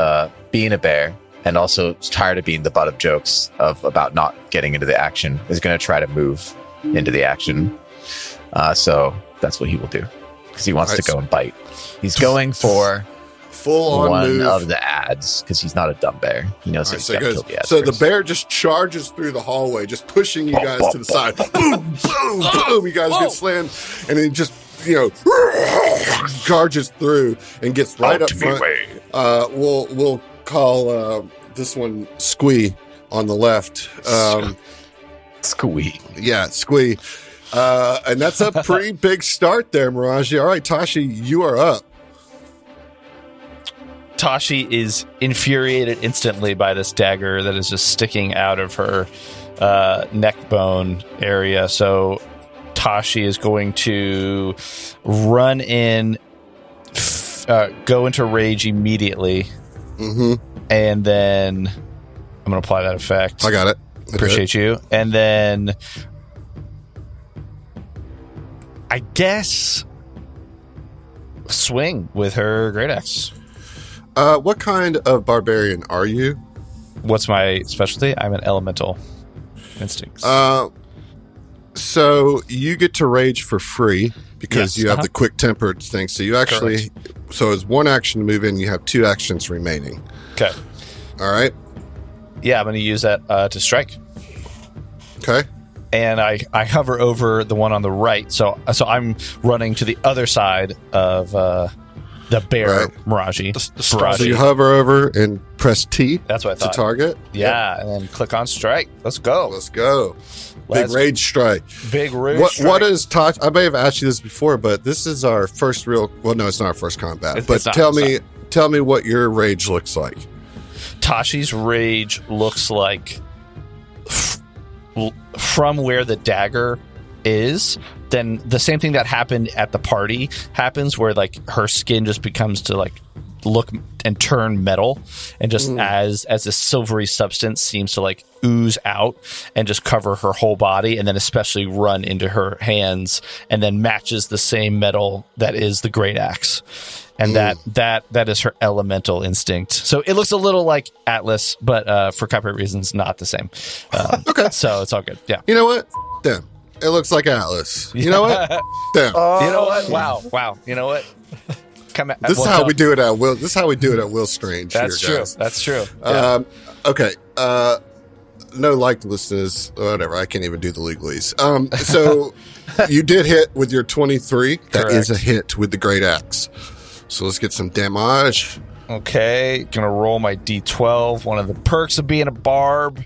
being a bear and also tired of being the butt of jokes about not getting into the action, is going to try to move into the action. So that's what he will do, because he wants to go and bite. He's going for full-on one move of the ads, because he's not a dumb bear. He knows he's got to kill the ads. So first. the bear just charges through the hallway, just pushing you guys to the side. Boom, boom, boom. You guys get slammed, and then just charges through and gets right up front. We'll call this one Squee on the left. Squee. Yeah, Squee. And that's a pretty big start there, Mraji. All right, Tashi, you are up. Tashi is infuriated instantly by this dagger that is just sticking out of her neck bone area. So Tashi is going to run in, go into rage immediately, and then I'm going to apply that effect. I got it. Appreciate you. And then I guess swing with her great axe. What kind of barbarian are you? What's my specialty? I'm an elemental instincts. So you get to rage for free because you have the quick tempered thing. So you actually, so it's 1 action to move in. You have 2 actions remaining. Okay. All right. Yeah, I'm going to use that to strike. Okay. And I hover over the one on the right. So I'm running to the other side of the bear, Mraji. So you hover over and press T. That's what I thought. To target. Yeah, and then click on strike. Let's go. Let's go. Big rage strike. Big rage strike. What is Tashi? I may have asked you this before, but this is our first real. Well, no, it's not our first combat. But tell me what your rage looks like. Tashi's rage looks like from where the dagger is, then the same thing that happened at the party happens, where like her skin just becomes to like look and turn metal, and just as a silvery substance seems to like ooze out and just cover her whole body, and then especially run into her hands, and then matches the same metal that is the great axe. And that is her elemental instinct. So it looks a little like Atlas, but for copyright reasons, not the same. Okay. So it's all good. Yeah. You know what? Damn. It looks like Atlas. You know what? Damn. You know what? Wow. You know what? This is how we do it at Will. This is how we do it at Will Strange. That's here, true. guys. That's true. Yeah. Okay. No likelessness. Whatever. I can't even do the legalese. So you did hit with your 23. That is a hit with the great axe. So let's get some damage. Okay. Gonna roll my D12. One of the perks of being a barb.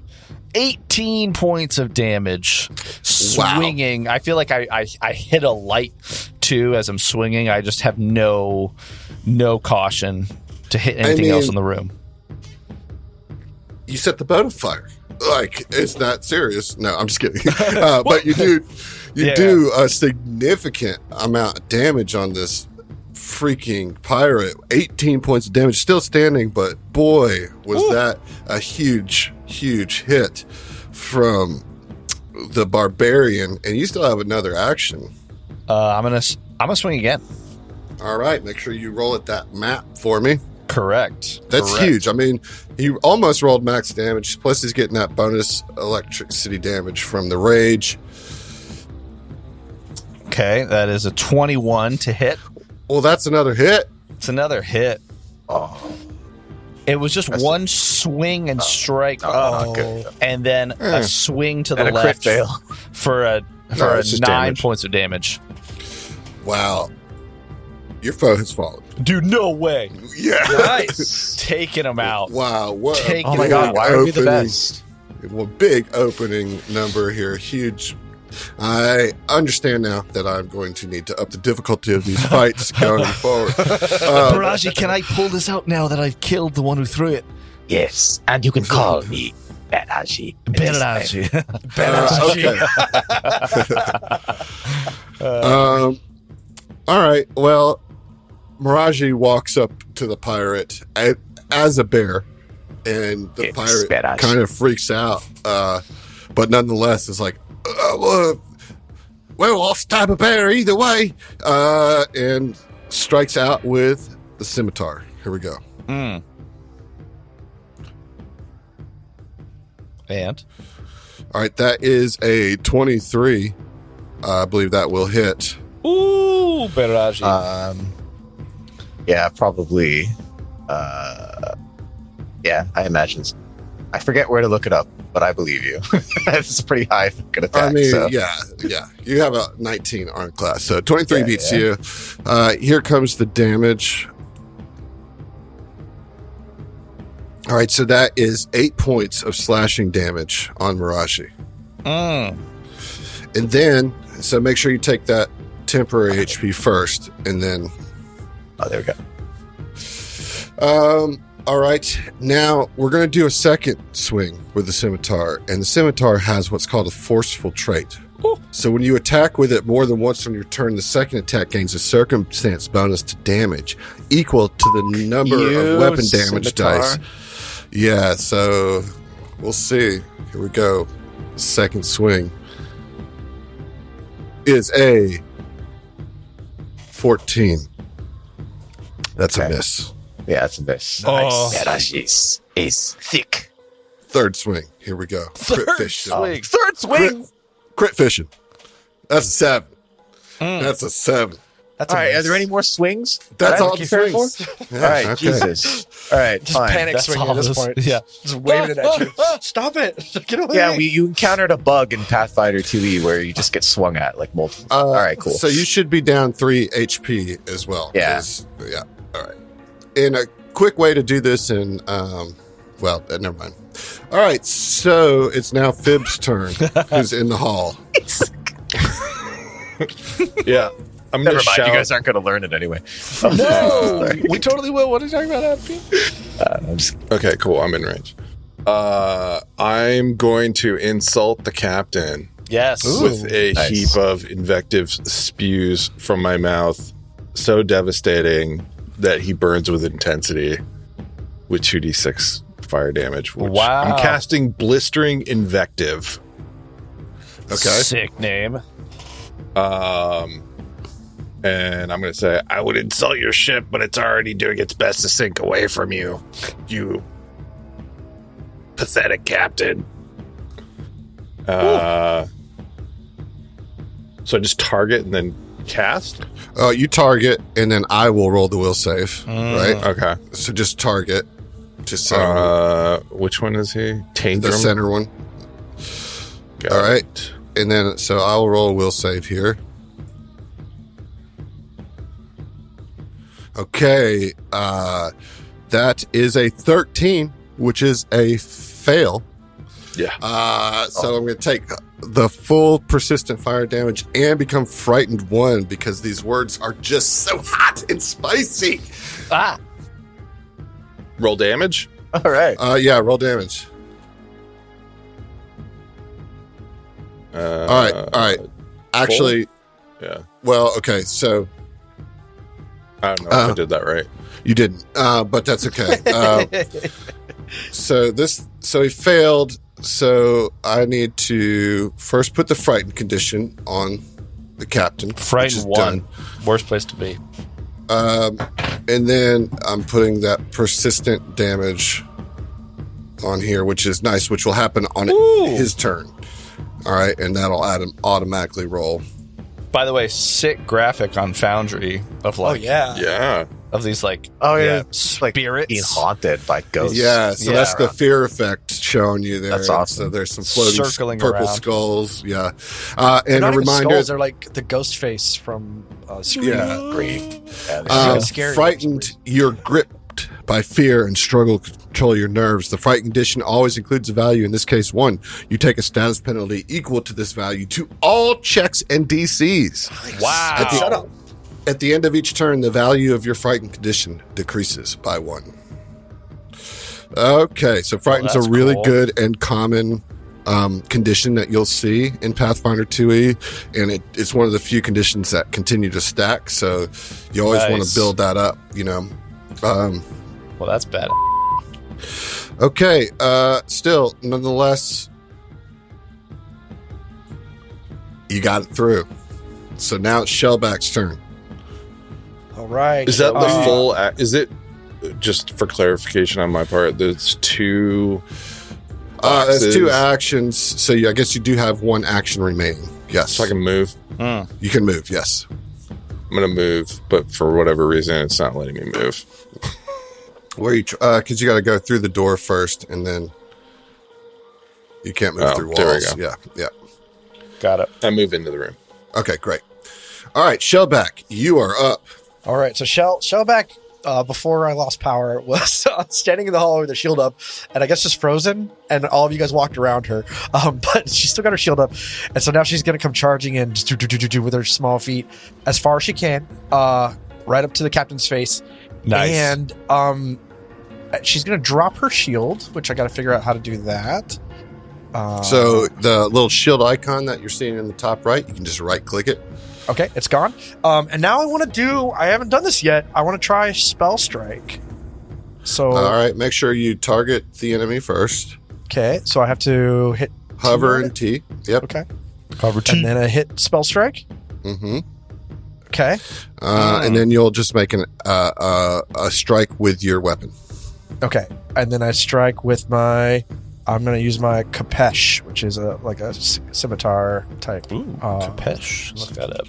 18 points of damage. Swinging. Wow. I feel like I hit a light too as I'm swinging. I just have no caution to hit anything else in the room. you set the boat afire. Like, it's not serious. No, I'm just kidding. But you do a significant amount of damage on this freaking pirate. 18 points of damage, still standing, but boy, was that a huge hit from the barbarian. And you still have another action. I'm gonna swing again. All right, make sure you roll at that map for me. Correct. That's huge. I mean, he almost rolled max damage, plus he's getting that bonus electricity damage from the rage. Okay, that is a 21 to hit. Well, that's another hit. It's another hit. Oh, It was just one swing and strike up, good. and then a swing to the And a crit left fail. for a it's just 9 damage. points of damage. Wow. Your foe has fallen. Dude, no way. Yeah. Nice. Taking him out. Wow. What Take Oh it my out. god, why are we the opening. best? Well, big opening number here. Huge. I understand now that I'm going to need to up the difficulty of these fights going forward. Mraji, can I pull this out now that I've killed the one who threw it? Yes, and you can call me Mraji. Mraji. Okay. All right. Well, Mraji walks up to the pirate as a bear, and the It's pirate Mraji. kind of freaks out, but nonetheless is like, well, I'll stab a bear either way, and strikes out with the scimitar. Here we go. And All right, that is a 23. I believe that will hit. ooh, Mraji. Yeah, probably. Yeah, I imagine. I forget where to look it up, but I believe you. It's a pretty high fucking attack. I mean, so. yeah. You have a 19 arm class, so 23 Yeah, beats yeah. you. Here comes the damage. All right, so that is 8 points of slashing damage on Mraji. And then, so make sure you take that temporary HP first, and then... Oh, there we go. All right, now we're going to do a second swing with the scimitar, and the scimitar has what's called a forceful trait. So when you attack with it more than once on your turn, the second attack gains a circumstance bonus to damage equal to the number of weapon damage dice. Yeah, so we'll see. Here we go. Second swing is a 14. That's a Okay. miss. Yeah, that's a miss. Mraji is thick. Third swing. Here we go. Crit fishing. Third swing. Crit fishing. That's a 7. That's a 7. That's All right, miss. are there any more swings? That's That I all have the to keep preparing swings. for? Yeah, All right, okay. Jesus. All right, Just fine. panic That's swinging all at this this- point. yeah. Just waving it at you. Stop it. Get away. Yeah, you encountered a bug in Pathfinder 2e where you just get swung at like multiple. All right, cool. So you should be down 3 HP as well. Yeah. 'cause- Yeah. All right. And a quick way to do this in, never mind. All right. So it's now Fib's turn, who's in the hall. Yeah. I'm Never going to mind, shout. you guys aren't going to learn it anyway. No, we totally will. What are you talking about, Adam? I'm just, Okay, cool. I'm in range. I'm going to insult the captain Yes. with a nice. heap of invective spews from my mouth, so devastating that he burns with intensity with 2d6 fire damage. Which Wow. I'm casting blistering invective. Okay. Sick name. And I'm going to say, I would insult your ship, but it's already doing its best to sink away from you. You pathetic captain. so I just target and then cast? You target, and then I will roll the will save. Right. Okay. So just target. Just so Which one is he? the Tantrum? center one. Got All it. right. And then, so I'll roll a will save here. Okay. That is a 13, which is a fail. Yeah. So I'm going to take the full persistent fire damage and become frightened 1 because these words are just so hot and spicy. Ah. Roll damage? all right. Yeah, roll damage. All right. Actually, yeah. Well, okay. So I don't know if I did that right. you didn't, but that's okay. So he failed. So I need to first put the frightened condition on the captain. Frightened 1. Worst place to be. And then I'm putting that persistent damage on here, which is nice, which will happen on his turn. All right, and that'll automatically roll. By the way, sick graphic on Foundry of like, Yeah. of these like, it's like spirits being haunted by ghosts. Yeah, so that's the fear effect showing you there. That's awesome. So there's some floating Circling purple around. skulls. Yeah, They're and not a even reminder. skulls, they're like the ghost face from Scream. Yeah. Scary. Frightened, you're gripped by fear and struggle to control your nerves. The fright condition always includes a value, in this case 1. You take a status penalty equal to this value to all checks and DCs. Wow. Shut up. At the end of each turn, the value of your frightened condition decreases by 1. Okay, so frightened's a that's really cool. good and common condition that you'll see in Pathfinder 2e, and it's one of the few conditions that continue to stack, so you always want to build that up, you know. Well, that's bad. Okay, still, nonetheless, you got it through. So now it's Shellback's turn. All right. Is that the full? Is it just for clarification on my part? There's 2. There's 2 actions, so I guess you do have 1 action remaining. Yes, So I can move. you can move. Yes. I'm gonna move, but for whatever reason, it's not letting me move. Where you? Because you got to go through the door first, and then you can't move through walls. there we go. Yeah. Got it. I move into the room. Okay, great. All right, Shellback, you are up. All right, so Shellback, before I lost power, was standing in the hallway with her shield up, and I guess just frozen, and all of you guys walked around her. But she's still got her shield up, and so now she's going to come charging in just with her small feet as far as she can, right up to the captain's face. Nice. And she's going to drop her shield, which I got to figure out how to do that. So the little shield icon that you're seeing in the top right, you can just right-click it. Okay, it's gone. And now I haven't done this yet. I want to try Spell Strike. So, All right, make sure you target the enemy first. okay, so I have to hit Hover T. and T. Yep. Okay. And then I hit Spell Strike. Mm-hmm. Okay. And then you'll just make a strike with your weapon. Okay. And then I strike with I'm going to use my Kapesh, which is like a scimitar type. Ooh, Capiche. Look that up.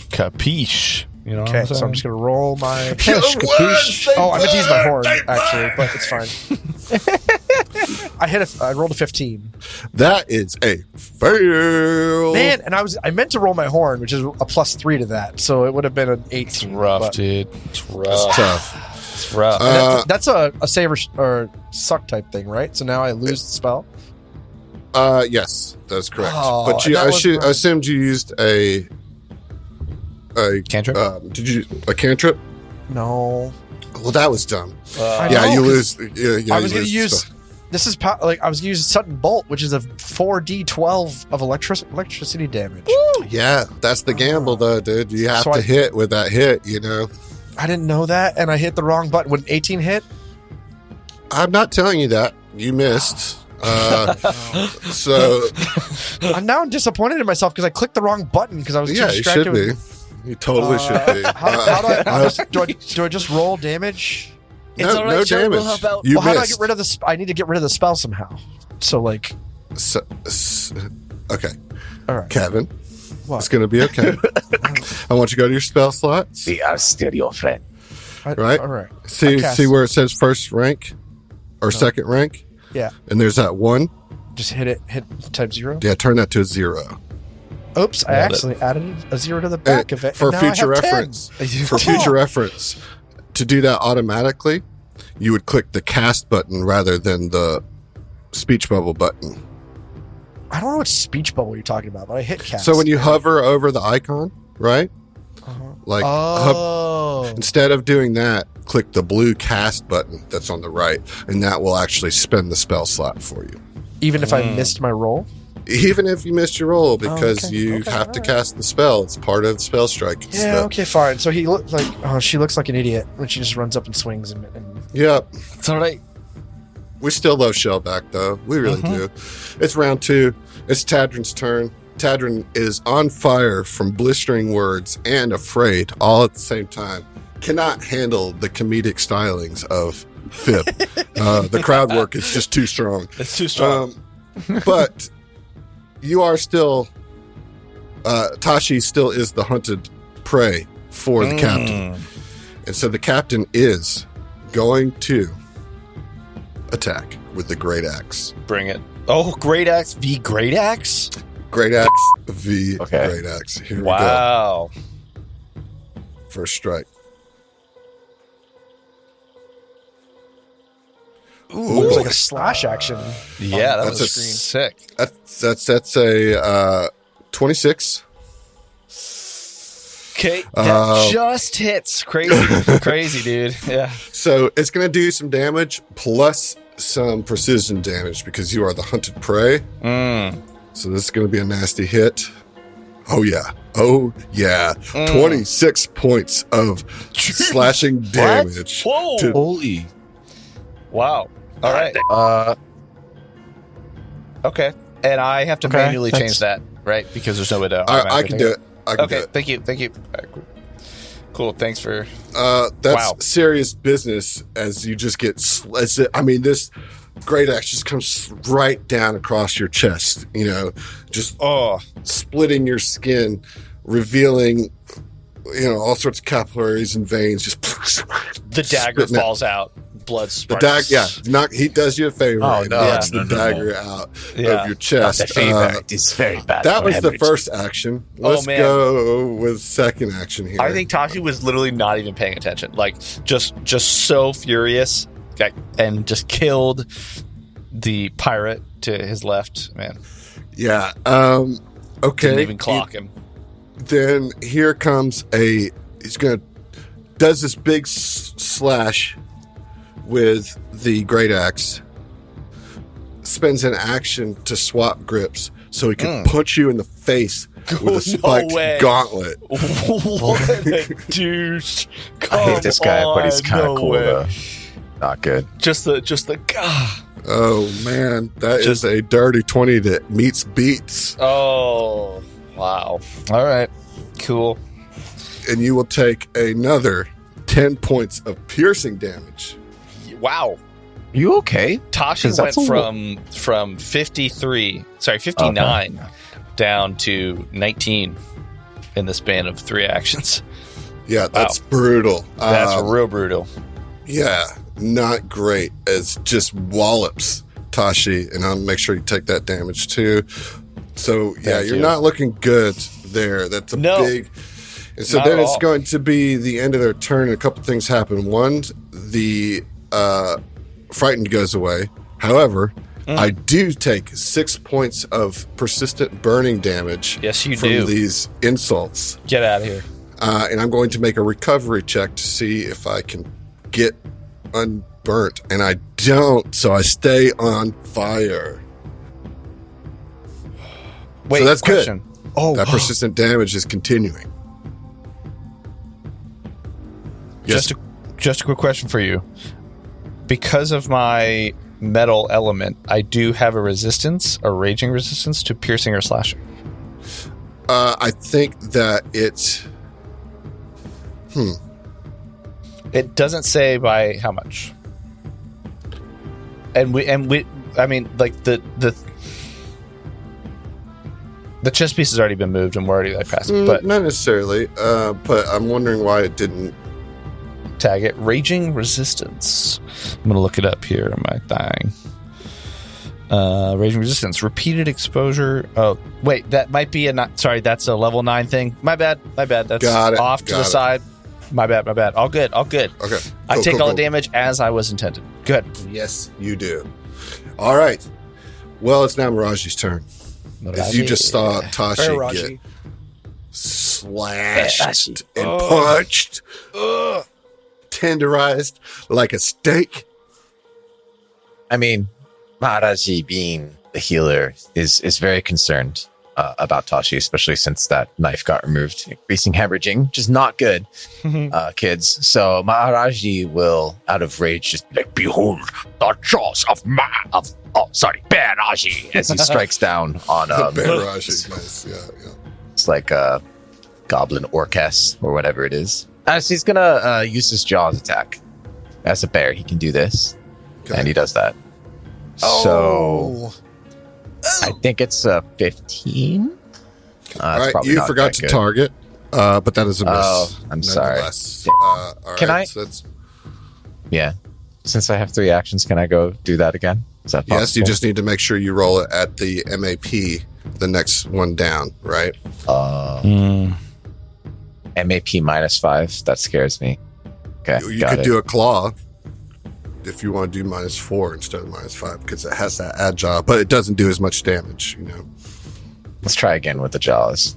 Capiche. You know what Okay, I'm so saying? I'm just going to roll my... Capiche. Oh, I meant to use my horn, actually, but it's fine. I rolled a 15. That is a fail. Man, and I meant to roll my horn, which is a +3 to that, so it would have been an 18. It's rough, but- dude. It's rough. That's tough. It's rough. That's a save or suck type thing, right? So now I lose the spell. Yes, that's correct. Oh, but and that I assumed you used a Cantrip? Did you a cantrip? No, Well, that was dumb. I Yeah, know, you 'cause lose. Yeah, I was you going to lose use. stuff. This is I was going to use Sudden Bolt, which is a 4d12 of electricity damage. Yeah, that's the gamble, though, dude. You have So to I- hit with that hit. You know, I didn't know that, and I hit the wrong button. Would 18 hit? I'm not telling you that you missed. So Now I'm disappointed in myself because I clicked the wrong button because I was too yeah, you distracted. should be. You totally should be. How do I just roll damage? It's all right, no Shelly, damage. we'll help out. You How do I missed. get rid of the? I need to get rid of the spell somehow. So like, Okay, all right. Kevin, What? it's gonna be okay. I want you to go to your spell slots. We are still your friend. Right. All right. See cast- see where it says first rank or second rank, Yeah. and there's that 1. Just hit it. Hit type 0. Yeah, turn that to a 0. Oops! I Nailed it. actually added a 0 to the back of it For and now I future have 10. reference. For future reference, to do that automatically, you would click the cast button rather than the speech bubble button. I don't know what speech bubble you're talking about, but I hit cast. So when you hover over the icon, right? Like instead of doing that, click the blue cast button that's on the right, and that will actually spin the spell slot for you. even if I missed my roll. Even if you missed your roll, because okay. you Okay, have to alright. cast the spell. It's part of the spell strike. Yeah, okay, fine. So he looks like, she looks like an idiot when she just runs up and swings. And Yep. It's all right. We still love Shellback, though. We really do. It's round 2. It's Tadrin's turn. Tadrin is on fire from blistering words and afraid all at the same time. Cannot handle the comedic stylings of Fib. The crowd work is just too strong. It's too strong. But you are still... Tashi still is the hunted prey for the captain. And so the captain is going to attack with the Great Axe. Bring it. Oh, Great Axe v. Great Axe? Great Axe v. Okay. Great Axe. Here we Wow. go. First strike. Ooh, it was like a slash action. Yeah, that That's was a sick. That's a 26. Okay, that just hits. Crazy. Crazy, dude. Yeah. So it's going to do some damage plus some precision damage because you are the hunted prey. So this is going to be a nasty hit. Oh, yeah. 26 points of slashing damage. Whoa. to- Holy. Wow. All right. Okay. And I have to Okay, manually thanks. change that, right? Because there's no way to. I can do it. I can do Okay. it. Thank you. Thank you. All right, cool. Cool. Thanks for. That's Wow. serious business as you just get... this Great Axe just comes right down across your chest, just splitting your skin, revealing, all sorts of capillaries and veins. Just The dagger spitting out. falls out. Blood The sparks. dagger, he does you a favor. Oh, and no, knocks no, the no, no. dagger out Yeah. of your chest. The favor is very bad. That for was the hemorrhage. first action. Let's man. go with second action here. I think Tashi was literally not even paying attention. Like, just so furious, and just killed the pirate to his left. Man, Yeah. didn't Okay. even clock him. Then here comes does this big slash with the Great Axe, spends an action to swap grips so he can punch you in the face with a spiked way. gauntlet. What a douche! I hate this guy, but he's kind of no cool way. though. Not good. Just the Oh man, that is a dirty 20 that meets beats. Oh, wow. All right, cool. And you will take another 10 points of piercing damage. Wow. You okay? Tashi 'Cause went that's a from 59 down to 19 in the span of 3 actions. Yeah, that's brutal. That's real brutal. Yeah, not great. As just wallops Tashi, and I'll make sure you take that damage too. So yeah, Thank you're you. not looking good there. That's a big. And so Not then at it's all. going to be the end of their turn, and a couple things happen. One, the frightened goes away. However, I do take 6 points of persistent burning damage. Yes, you from do. these insults. Get out of here. And I'm going to make a recovery check to see if I can get unburnt. And I don't, so I stay on fire. Wait, So that's good. question. Oh, That persistent damage is continuing. Yes. just a quick question for you. Because of my metal element, I do have a raging resistance to piercing or slashing. I think that it's... It doesn't say by how much. And we I mean, like the chess piece has already been moved and we're already like past it, but not necessarily. But I'm wondering why it didn't... tag it raging resistance. I'm gonna look it up here on my thing. Raging resistance, repeated exposure. Oh wait, that might be that's a level 9 thing. My bad. That's Got it, off to got the it. side. My bad. All good. Okay. I Cool, take cool, all cool. the damage as I was intended. Good. Yes, you do. All right. Well, it's now Mraji's turn. As you just saw Tashi get Mraji. slashed and punched, tenderized like a steak. I mean, Mraji being the healer is very concerned about Tashi, especially since that knife got removed, increasing hemorrhaging, which is not good, kids. So Mraji will, out of rage, just be like, "Behold the jaws of Mraji," as he strikes down on Mraji, nice, yeah. It's like a goblin orcas or whatever it is. So he's gonna use his jaws attack. As a bear, he can do this, and he does that. So I think it's a 15. All right, you forgot to target, but that is a miss. Oh, I'm sorry. All Can right, I? So that's, Yeah. Since I have 3 actions, can I go do that again? Is that possible? yes, you just need to make sure you roll it at the MAP, the next one down, right? MAP -5. That scares me. Okay. You could do a claw if you want to do -4 instead of -5 because it has that agile, but it doesn't do as much damage, you know. Let's try again with the jaws.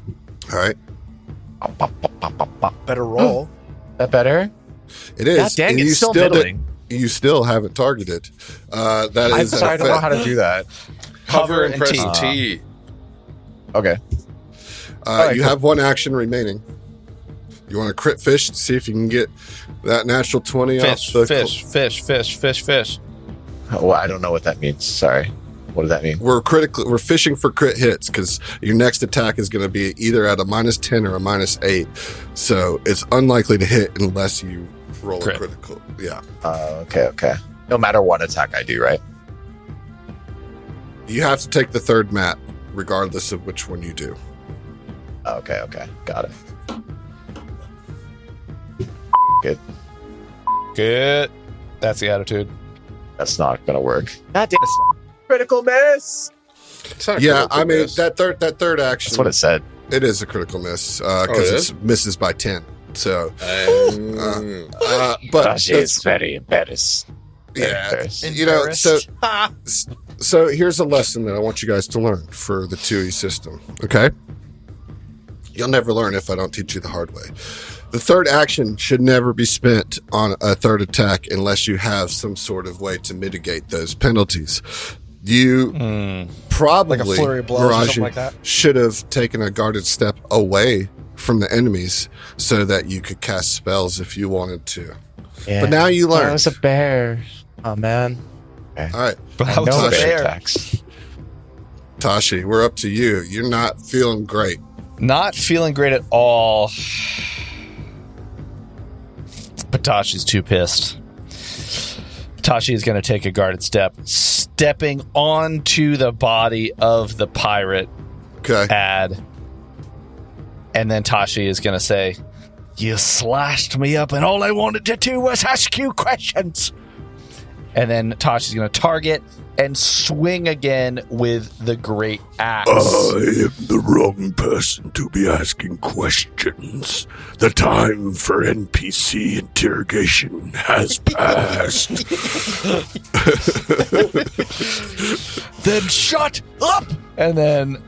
All right. Better roll. That better? It is. God dang, and it's you still did- middling. You still haven't targeted. That I'm is sorry, I don't know how to do that. Hover and and press T. T. Okay. You have 1 action remaining. You want to crit fish to see if you can get that natural 20 Fish, off the fish. Well, I don't know what that means. Sorry. What does that mean? We're fishing for crit hits because your next attack is going to be either at a -10 or a -8. So it's unlikely to hit unless you roll a critical. Yeah. Okay. No matter what attack I do, right? You have to take the 3rd map regardless of which one you do. Okay. Got it. Good. Good. That's the attitude. That's not going to work. God damn it. Critical miss. It's not a Yeah, critical I mean miss. that third action. That's what it said. It is a critical miss it because is? it misses by 10. So, but Tashi is very embarrassed. yeah, Embarrassed. you know, so here's a lesson that I want you guys to learn for the 2E system. Okay, you'll never learn if I don't teach you the hard way. The 3rd action should never be spent on a 3rd attack unless you have some sort of way to mitigate those penalties. You probably, Like a flurry of blows or something Mraji, like that? should have taken a guarded step away from the enemies so that you could cast spells if you wanted to. Yeah. But now you learn. I was a bear. Oh, man. All right, But I I was know a bear bear. attacks. Tashi, we're up to you. You're not feeling great. Not feeling great at all. But Tashi's too pissed. Tashi is going to take a guarded step, stepping onto the body of the pirate Okay. and then Tashi is going to say, "You slashed me up and all I wanted to do was ask you questions." And then Tashi's going to target and swing again with the great axe. am the wrong person to be asking questions. The time for NPC interrogation has passed. Then shut up. And then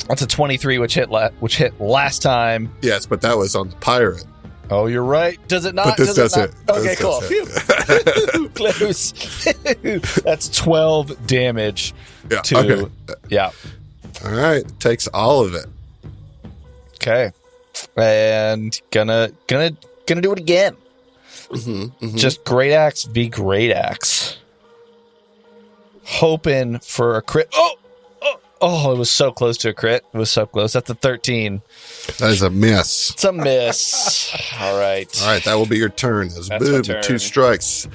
that's a 23, which hit last time. Yes, but that was on the pirate. Oh, you're right. Does it not? But this does it. Okay, This cool. does Phew. Close. That's 12 damage. Yeah. To Okay. yeah. All right. Takes all of it. Okay. And gonna do it again. Just great axe v great axe. Hoping for a crit. Oh, it was so close to a crit. It was so close. That's a 13. That is a miss. It's a miss. All right. All right. That will be your turn. As That's my boom, turn. 2 strikes.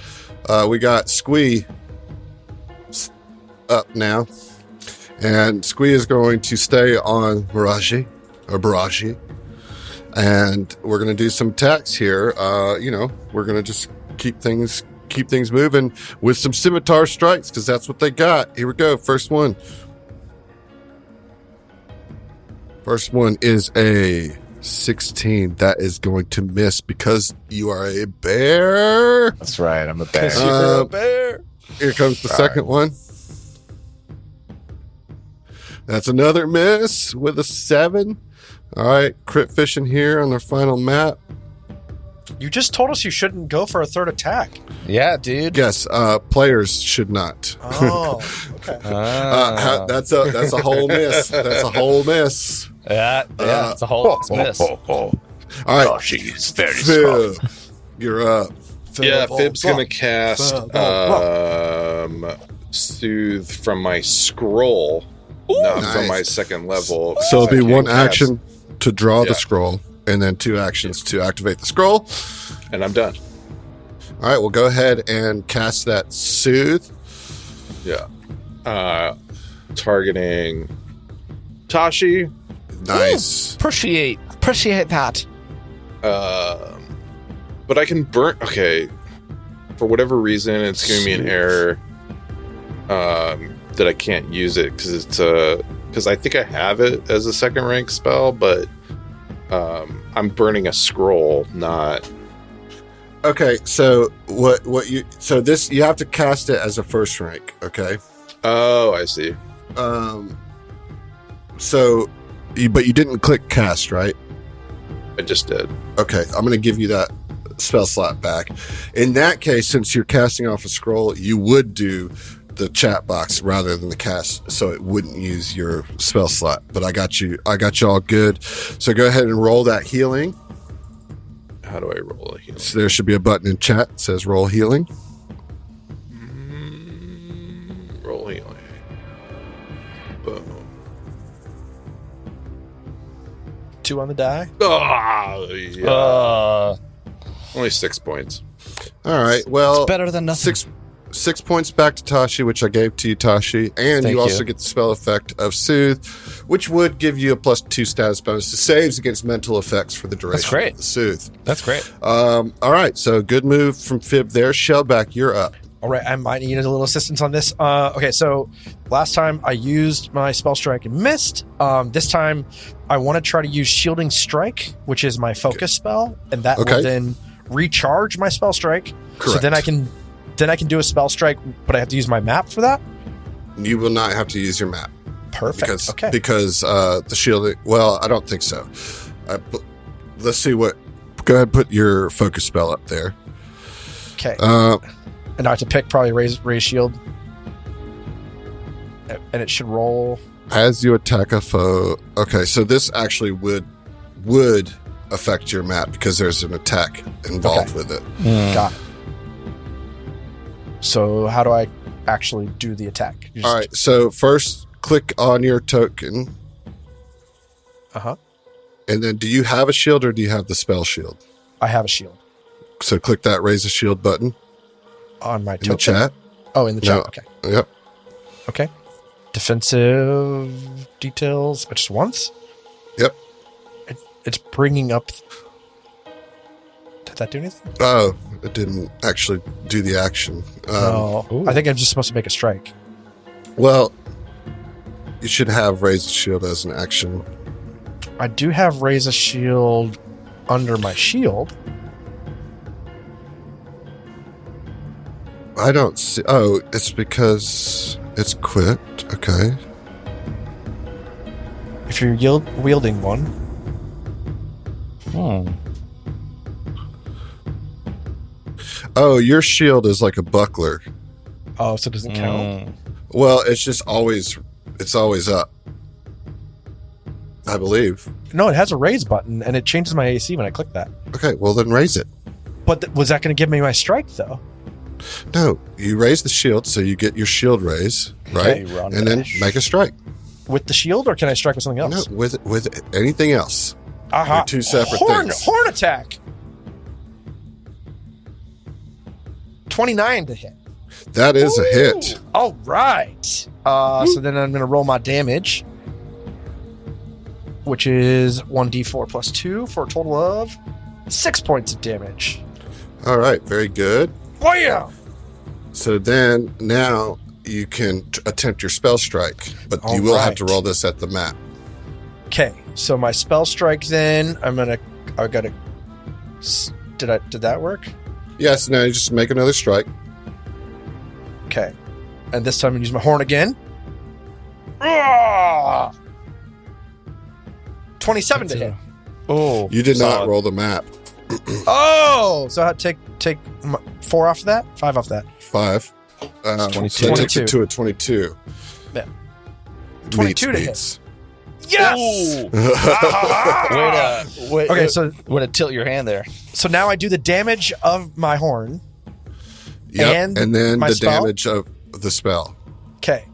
We got Squee up now. And Squee is going to stay on Mraji. And we're going to do some attacks here. We're going to just keep things moving with some scimitar strikes because that's what they got. Here we go. First one. First one is a 16. That is going to miss because you are a bear. That's right. I'm a bear. You're a bear. Here comes the second one. That's another miss with a 7. All right, crit fishing here on our final map. You just told us you shouldn't go for a third attack. Yeah, dude. Yes, players should not. Oh, okay. That's a whole miss. That's a whole miss. Yeah, it's a whole miss. All right, Tashi is very strong. Phib, you're up. Fib's gonna cast Soothe from my scroll, not Nice. from my second level. So it'll be I can't one cast- action to draw the Yeah. scroll, and then 2 actions to activate the scroll. and I'm done. All right, we'll go ahead and cast that Soothe. Yeah. Targeting Tashi. Nice. Appreciate that. But I can burn. Okay. For whatever reason, it's giving me an error that I can't use it because it's because I think I have it as a second rank spell, but I'm burning a scroll, not. Okay, so what you have to cast it as a first rank, okay? Oh, I see. But you didn't click cast, right? I just did. Okay, I'm going to give you that spell slot back. In that case, since you're casting off a scroll, you would do the chat box rather than the cast, so it wouldn't use your spell slot. But I got you all good. So go ahead and roll that healing. How do I roll a healing? So there should be a button in chat that says roll healing. Roll healing. Boom. 2 on the die. Oh, yeah. Only 6 points. All right. Well, Better than nothing. 6 points back to Tashi, which I gave to you, Tashi, and Thank you also you. get the spell effect of Soothe, which would give you a +2 status bonus to saves against mental effects for the duration. That's great. Of the Soothe. That's great. All right. So good move from Fib there. Shellback, you're up. All right, I might need a little assistance on this. Okay, so last time I used my spell strike and missed. This time I want to try to use shielding strike, which is my focus spell, and that Okay. will then recharge my spell strike. So Correct. then I can do a spell strike, but I have to use my map for that. You will not have to use your map. Perfect. Because the shielding. Well, I don't think so. Let's see what. Go ahead, and put your focus spell up there. Okay. And I have to pick probably raise shield, and it should roll. As you attack a foe. Okay, so this actually would affect your map because there's an attack involved with it. Got it. So how do I actually do the attack? All right, so first click on your token, and then do you have a shield or do you have the spell shield? I have a shield So click that raise a shield button on my in token. the chat. Oh, in the chat. No. Okay. Yep. Okay. Defensive details. Just once. Yep. It's bringing up. Did that do anything? Oh, it didn't actually do the action. No. I think I'm just supposed to make a strike. Well, you should have raise a shield as an action. I do have raise a shield under my shield. I don't see. Oh, it's because it's equipped. Okay. If you're wielding one. Oh, your shield is like a buckler. Oh, so it doesn't count. Well, it's just always up. I believe. No, it has a raise button, and it changes my AC when I click that. Okay, well then raise it. But was that going to give me my strike though? No, you raise the shield, so you get your shield raise, right? Okay, run and then dash. make a strike. With the shield, or can I strike with something No, else? with anything else. Aha. They're two separate things. Horn attack. 29 to hit. That is a hit. All right. So then I'm going to roll my damage, which is 1d4 plus 2 for a total of 6 points of damage. All right, very good. Bam! So then now you can attempt your spell strike, but you All will have right. to roll this at the map. Okay, so my spell strike then, I gotta, did that work? Yes, now you just make another strike. Okay. And this time I'm gonna use my horn again. Ah! 27 to hit. Oh, You did not solid. roll the map. Oh, so I take 4 off that, 5 off that. 5. 22. So it takes it to a 22. Yeah. 22 to hit. Yes. Okay, so way to tilt your hand there. So now I do the damage of my horn. Yep. And then my the spell? damage of the spell. Okay.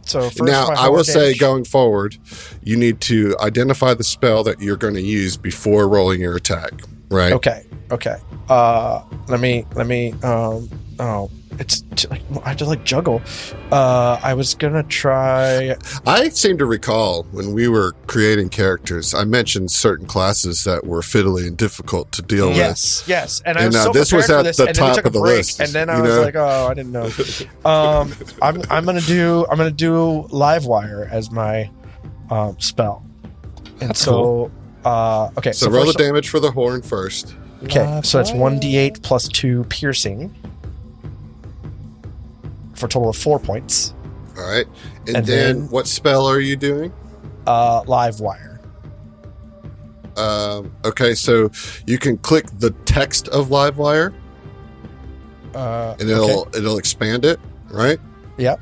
So first Now, my I will horn say damage. going forward, you need to identify the spell that you're going to use before rolling your attack, right? Okay. Let me. It's like I have to like juggle. I was gonna try. I seem to recall when we were creating characters, I mentioned certain classes that were fiddly and difficult to deal with. Yes, and I was so this was prepared at for this, the and then we top took a of the break, list, and then I you was know? like, oh, I didn't know. I'm gonna do live wire as my spell. And That's so, okay. So roll the first, damage for the horn first. okay, so it's 1d8 plus 2 piercing for a total of 4 points. All right. And And then then- what spell are you doing? Live wire. Okay, so you can click the text of Livewire and it'll expand it, right? Yep.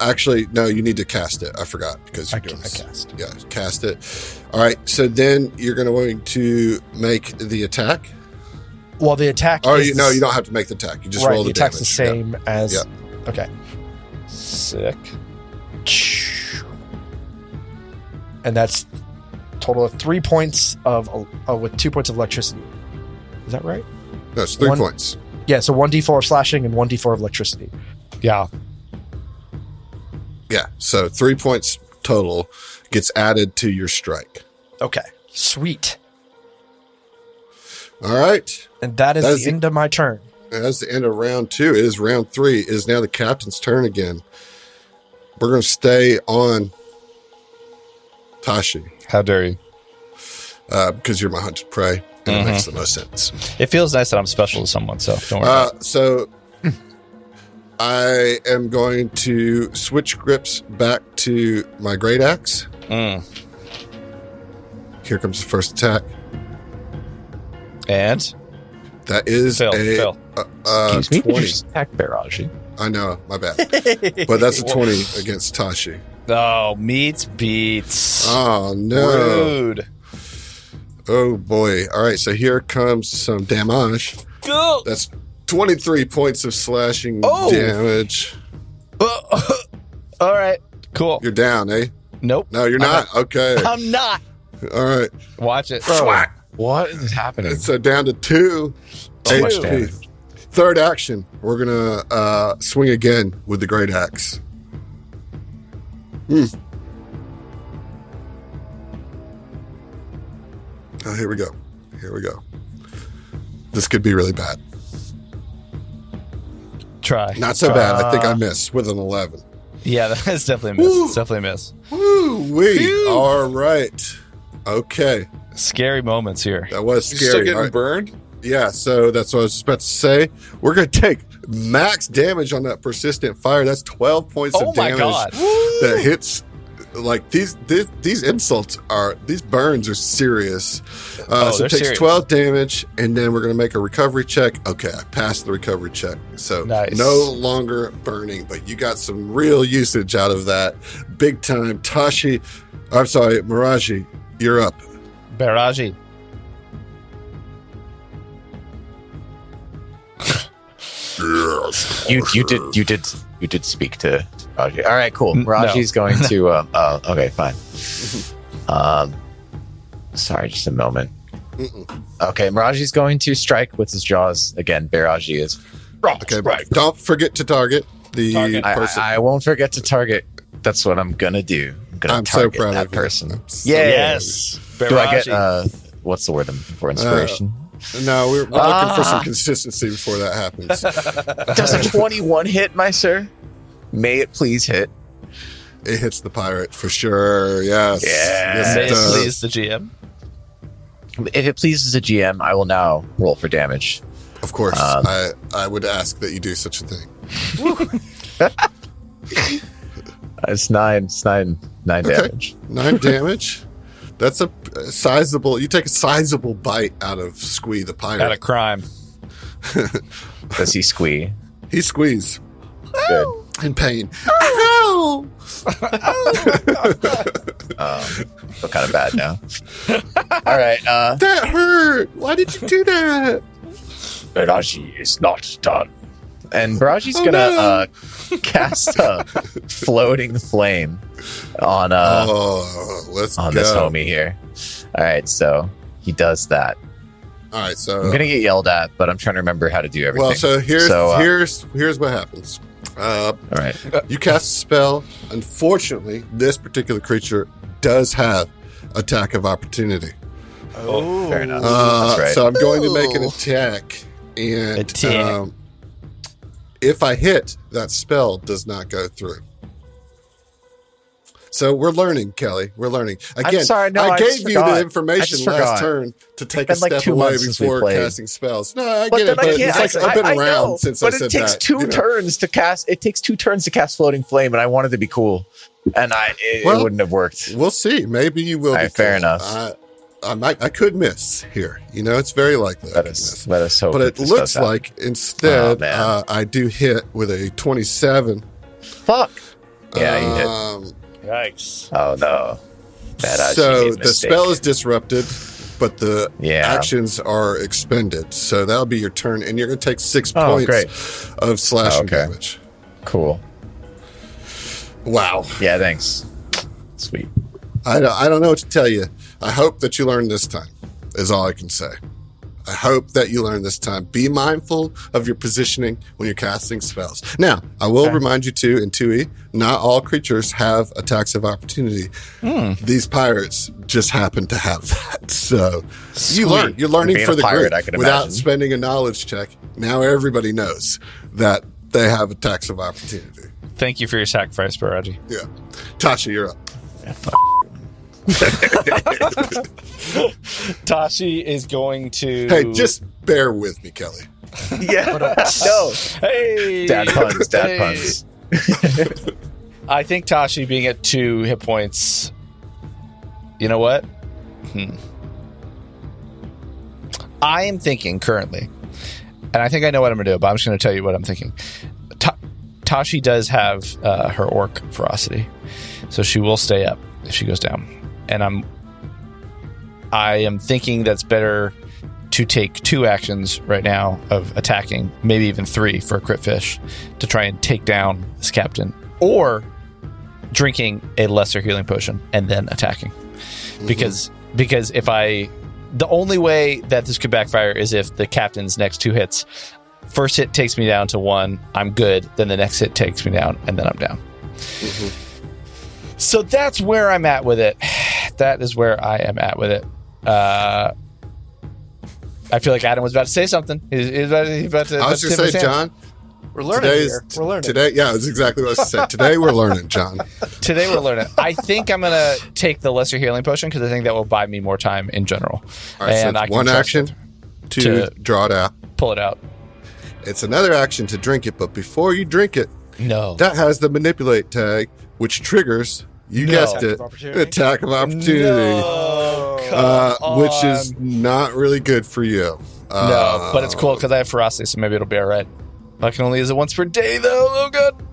Actually, no, you need to cast it. I forgot because you're doing I this. cast. Yeah, cast it. All right, so then you're going to make the attack. Well, the attack. Or is you don't have to make the attack. You just right, roll the attack's damage. the same as. Yeah. Okay. Sick. And that's total of 3 points with 2 points of electricity. Is that right? No, it's 3 One- points. Yeah, so 1d4 of slashing and 1d4 of electricity. Yeah. Yeah, so 3 points total gets added to your strike. Okay. Sweet. All right. And that is the end of my turn. That's the end of round 2. It is round 3. It is now the captain's turn again. We're going to stay on Tashi How dare you? because you're my hunted prey, and it makes the most sense. It feels nice that I'm special to someone, so don't worry. So I am going to switch grips back to my great axe. Here comes the first attack. And That is Phil. Excuse me, did you 20. just attack Mraji? I know, my bad. But that's a 20 against Tashi. oh, meets beats. Oh, no. Rude. Oh, boy. All right, so here comes some damage. Go. That's 23 points of slashing damage. All right. Cool. You're down, eh? Nope. No, you're not. Okay. I'm not. All right. Watch it. What is happening? So down to 2 So much HP. damage. Third action, we're going to swing again with the great axe. Oh, here we go. This could be really bad. Try. Not so bad. I think I missed with an 11. Yeah, that's definitely a miss. It's definitely a miss. Woo-wee. All right. Okay. Scary moments here. That was You still scary. getting All right. burned? Yeah, so that's what I was just about to say. We're going to take max damage on that persistent fire. That's 12 points Oh of my damage God. that hits. Like these insults these burns are serious. So they're it takes serious. 12 damage, and then we're going to make a recovery check. Okay, I passed the recovery check. So Nice. no longer burning, but you got some real usage out of that. Big time. Tashi, I'm sorry, Mraji, you're up. Mraji. You did speak to Raji. All right, cool. Raji's going to. Okay, fine. Sorry, just a moment. Okay, Mraji's going to strike with his jaws again. Baraji is. Okay, don't forget to target the person. I won't forget to target. That's what I'm gonna do. I'm gonna I'm so target proud that of you. person. I'm so Yes. Do I get Mraji. what's the word I'm looking for? Inspiration. No, we're looking for some consistency before that happens. Does a 21 hit, my sir? May it please hit. It hits the pirate for sure. Yes. Yes, May it it does. please the GM. If it pleases the GM, I will now roll for damage. Of course, I would ask that you do such a thing. It's nine Okay. damage. 9 damage. That's a sizable. You take a sizable bite out of Squee the pirate. Out of crime. Does he squee? He squeezes Good. in pain. Ow! Feel kind of bad now. All right. That hurt. Why did you do that? Mraji is not done. And Mraji's gonna cast a floating flame on Let's on go. this homie here. All right, so he does that. All right, so I'm gonna get yelled at, but I'm trying to remember how to do everything. well, so here's what happens. all right. You cast a spell. Unfortunately, this particular creature does have attack of opportunity. Oh, Fair enough. That's right. So I'm going to make an attack, and if I hit, that spell does not go through. So we're learning, Kelly. We're learning. Again, I'm sorry, no, I I gave just you forgot. the I information just last forgot. turn to take been a like step 2 away months since we before played. casting spells. No, I But get then it. But I can't. it's like I've been I around know, since but I said it takes that. 2 you know. turns to cast. It takes 2 turns to cast floating flame, and I wanted to be cool, and it wouldn't have worked. We'll see. Maybe you will. All be right, fair cool. enough. I could miss here. You know, it's very likely. I Let could us miss. hope. But that it this looks does happen. like instead man. I do hit with a 27. Fuck. Yeah, you did. yikes. Oh no. That So made a the mistake. spell is disrupted, but the Yeah. actions are expended. So that'll be your turn, and you're going to take 6 Oh, points great. of slashing Okay. damage. Cool. Wow. Yeah, thanks. Sweet. I don't know what to tell you. I hope that you learn this time, is all I can say. I hope that you learn this time. Be mindful of your positioning when you're casting spells. Now, I will remind you too, in 2E, not all creatures have attacks of opportunity. These pirates just happen to have that. So you learn. You're learning Being for a the pirate, group I can without imagine. spending a knowledge check. Now everybody knows that they have attacks of opportunity. Thank you for your sacrifice, Mraji. Yeah. Tasha, you're up. Tashi is going to. Hey, just bear with me, Kelly. Yeah. No. Hey! Dad puns. Dad Hey. puns. I think Tashi being at 2 hit points. You know what? I am thinking currently, and I think I know what I'm going to do, but I'm just going to tell you what I'm thinking. Tashi does have her orc ferocity, so she will stay up if she goes down. And I am thinking that's better to take 2 actions right now of attacking, maybe even 3 for a crit fish, to try and take down this captain, or drinking a lesser healing potion and then attacking. Because if the only way that this could backfire is if the captain's next 2 hits, first hit takes me down to 1, I'm good, then the next hit takes me down, and then I'm down. So that's where I'm at with it. That is where I am at with it. I feel like Adam was about to say something. He's about to. I was going to say, John, We're learning here. We're learning. Today, yeah, that's exactly what I said. Today we're learning, John. Today we're learning. I think I'm going to take the lesser healing potion because I think that will buy me more time in general. All right, And so I it's can one trust action it to draw it out. pull it out. It's another action to drink it, but before you drink it, No. that has the manipulate tag, which triggers, you guessed Attack it, of opportunity. attack of opportunity, which is not really good for you. No, but it's cool because I have ferocity, so maybe it'll be all right. I can only use it once per day, though. Oh god.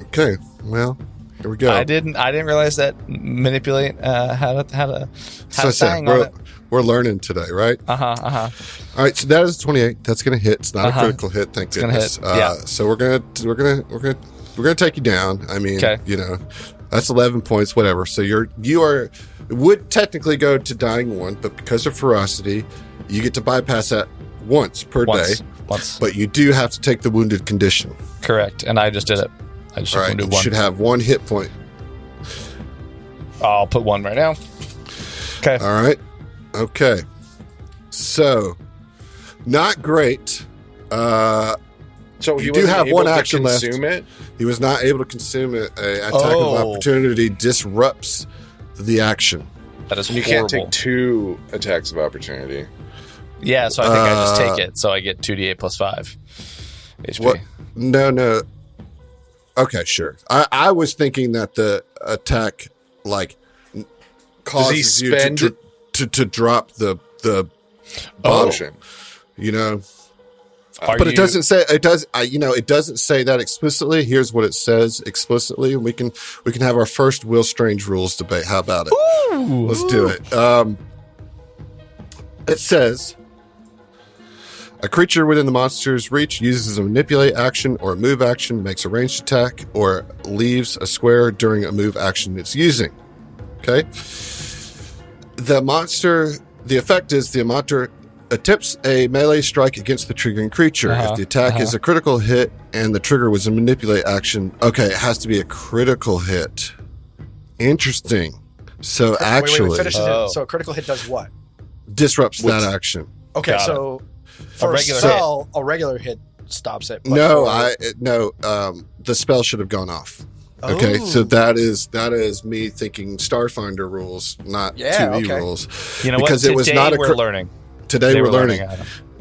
Okay, well, here we go. I didn't realize that manipulate had a So thing on it. we're learning today, right? All right, so that is 28. That's going to hit. It's not a critical hit, thank gonna goodness. hit, yeah. So we're gonna take you down. I mean, Okay. you know, that's 11 points, whatever. So you would technically go to dying 1, but because of ferocity, you get to bypass that once per day. Once. But you do have to take the wounded condition. Correct. And I just did it. I just All right, did you one. should have 1 hit point. I'll put 1 right now. Okay. All right. Okay. So, not great. So You you do have one action left. consume it. He was not able to consume it. A attack of opportunity disrupts the action. That is And you horrible. can't take 2 attacks of opportunity. Yeah, so I think I just take it. So I get 2d8 plus 5 HP. What? No. Okay, sure. I was thinking that the attack, like, causes you to drop the potion. You know. It doesn't say it does. It doesn't say that explicitly. Here's what it says explicitly, and we can have our first Will Strange rules debate. How about it? Ooh, let's do it. It says a creature within the monster's reach uses a manipulate action or a move action, makes a ranged attack, or leaves a square during a move action it's using. Okay. The effect is the monster attempts a melee strike against the triggering creature. If the attack is a critical hit and the trigger was a manipulate action, okay, it has to be a critical hit. Interesting. So actually, finish it. So a critical hit does what? Disrupts that action. Okay, so for a spell, a regular hit stops it. The spell should have gone off. Okay, so that is me thinking Starfinder rules, not 2E rules. You know because what? it was not we're learning. Today we're learning.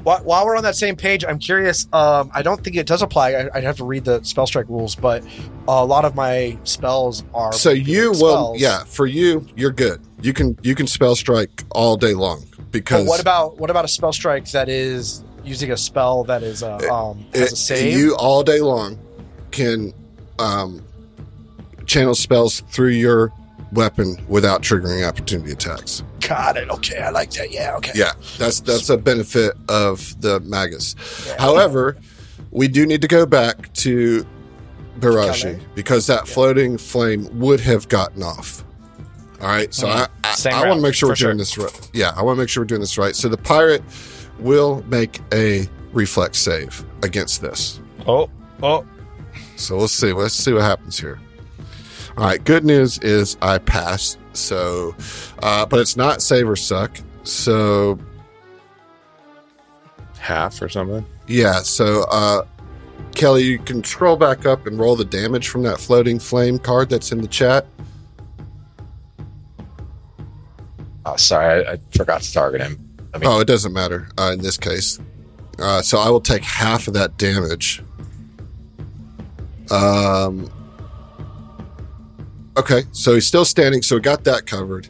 While we're on that same page, I'm curious. I don't think it does apply. I'd have to read the spell strike rules, but a lot of my spells are. So you will, for you, you're good. You can spell strike all day long because. But what about a spell strike that is using a spell that is has a save? You all day long can channel spells through your weapon without triggering opportunity attacks. Got it. Okay, I like that. Yeah. Okay. Yeah, that's a benefit of the Magus. Yeah. However, we do need to go back to Mraji because that floating flame would have gotten off. All right, so I want to make sure we're doing this right. Yeah, I want to make sure we're doing this right. So the pirate will make a reflex save against this. Oh. So let's see what happens here. All right, good news is I passed. So, but it's not save or suck. So, half or something. Yeah. So, Kelly, you can scroll back up and roll the damage from that floating flame card that's in the chat. Oh, sorry, I forgot to target him. It doesn't matter in this case. So I will take half of that damage. Okay, so he's still standing, so we got that covered.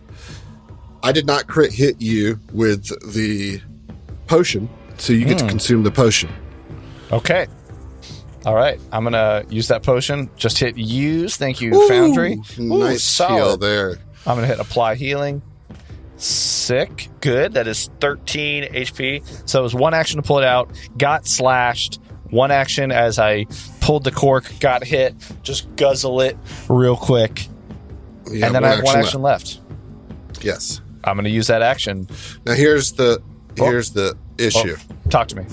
I did not crit hit you with the potion, so you get to consume the potion. Okay. All right, I'm going to use that potion. Just hit use. Thank you, Foundry. Nice heal there. I'm going to hit apply healing. Sick. Good. That is 13 HP. So it was one action to pull it out, got slashed. One action as I pulled the cork, got hit, just guzzle it real quick. Yeah, and then I have one action left. Yes. I'm going to use that action. Now here's the issue. Talk to me.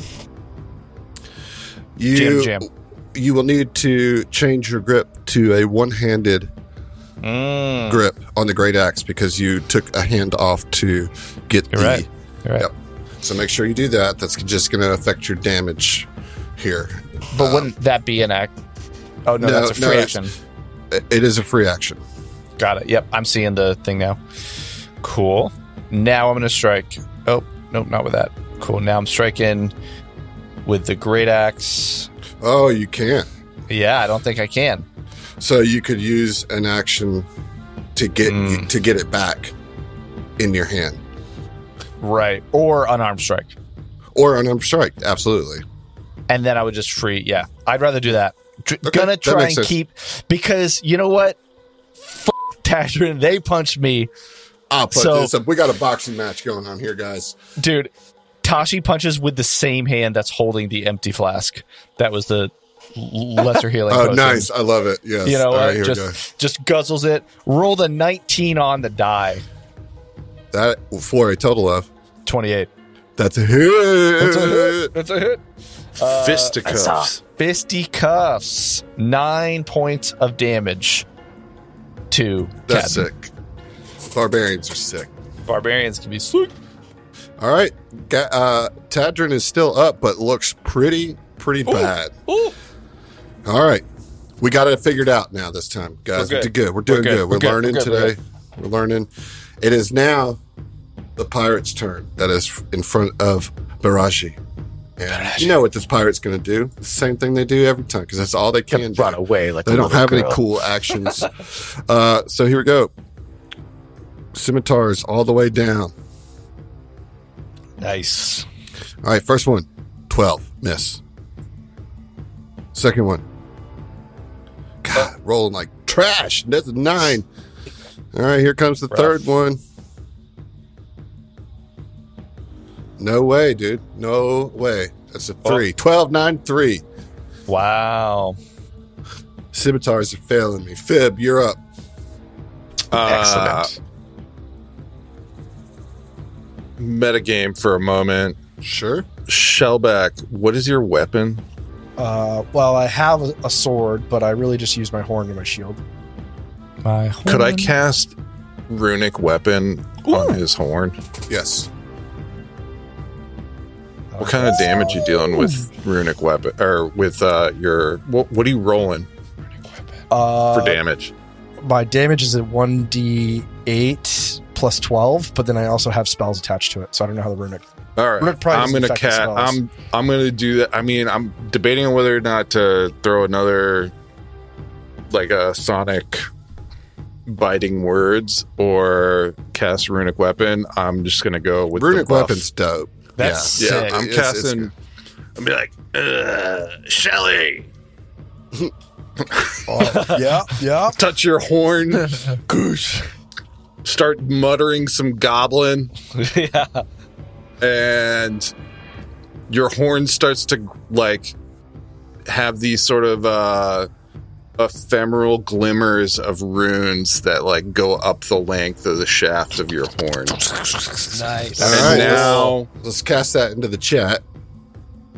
Jam. You will need to change your grip to a one-handed grip on the great axe because you took a hand off to get You're right. Yep. So make sure you do that. That's just going to affect your damage here. But wouldn't that be an act? Oh, no, that's a free action. It is a free action. Got it. Yep, I'm seeing the thing now. Cool. Now I'm going to strike. Oh, nope, not with that. Cool. Now I'm striking with the great axe. Oh, you can't. Yeah, I don't think I can. So you could use an action to get it back in your hand. Right. Or unarmed strike. Absolutely. And then I would just free. Yeah, I'd rather do that. Gonna try and keep, because you know what? Tadrin, they punched me. I'll put this up. We got a boxing match going on here, guys. Dude, Tashi punches with the same hand that's holding the empty flask. That was the lesser healing. Oh, nice. I love it. Yes. You know what? Just guzzles it. Roll the 19 on the die. That for a total of 28. That's a hit. That's a hit. Fisticuffs. Fisticuffs. 9 points of damage to That's Captain. sick. Barbarians are sick. Barbarians can be sick. All right. Tadrin is still up, but looks pretty bad. Ooh. All right. We got it figured out now this time, guys. We're good. We're doing good. We're learning today. We're learning. It is now the pirate's turn that is in front of Mraji. And you know what this pirate's going to do? The same thing they do every time, because that's all they can do. Run away like they don't have any cool actions. So here we go. Scimitars all the way down. Nice. All right, first one, 12, miss. Second one, God, rolling like trash. That's a 9. All right, here comes the third one. No way, dude. No way. That's a 3. 12, 9, 3. Wow. Scimitars are failing me. Fib, you're up. Excellent. Metagame for a moment. Sure. Shellback, what is your weapon? Well, I have a sword, but I really just use my horn and my shield. My Could I cast runic weapon on his horn? Yes. What kind of damage you dealing with runic weapon or with your what are you rolling for damage? My damage is at 1d8 plus 12, but then I also have spells attached to it, so I don't know how the runic. All right, Runic probably I'm doesn't gonna affect the spells. I'm gonna do that. I mean, I'm debating on whether or not to throw another like a sonic biting words or cast runic weapon. I'm just gonna go with Runic the buff. weapon's dope. That's Yeah, sick. I'm It's casting. I'll be like, Shelly. Yeah. Touch your horn. Goosh. Start muttering some goblin, Yeah. and your horn starts to like have these sort of ephemeral glimmers of runes that like go up the length of the shaft of your horn. Nice. All And right, now, let's cast that into the chat.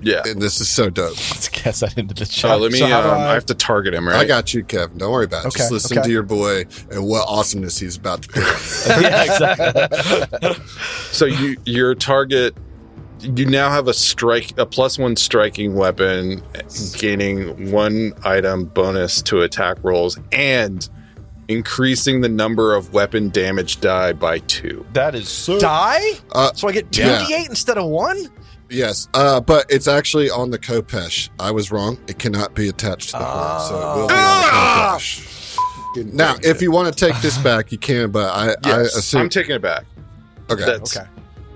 yeah. And this is so dope. Let's cast that into the chat. Let me. So how do I I- have to target him, right? I got you, Kevin. Don't worry about it. Just Okay, listen okay. to your boy and what awesomeness he's about to pick up. Yeah, exactly. So your target. You now have a +1 striking weapon, gaining 1 item bonus to attack rolls, and increasing the number of weapon damage die by 2. That is so. Die? Uh, So I get 2d8 yeah. instead of 1? Yes, but it's actually on the Kopesh. I was wrong. It cannot be attached to the horn, so it will be on the Kopesh. Now, if you want to take this back, you can, but I Yes, assume... I'm taking it back. okay. That's, Okay.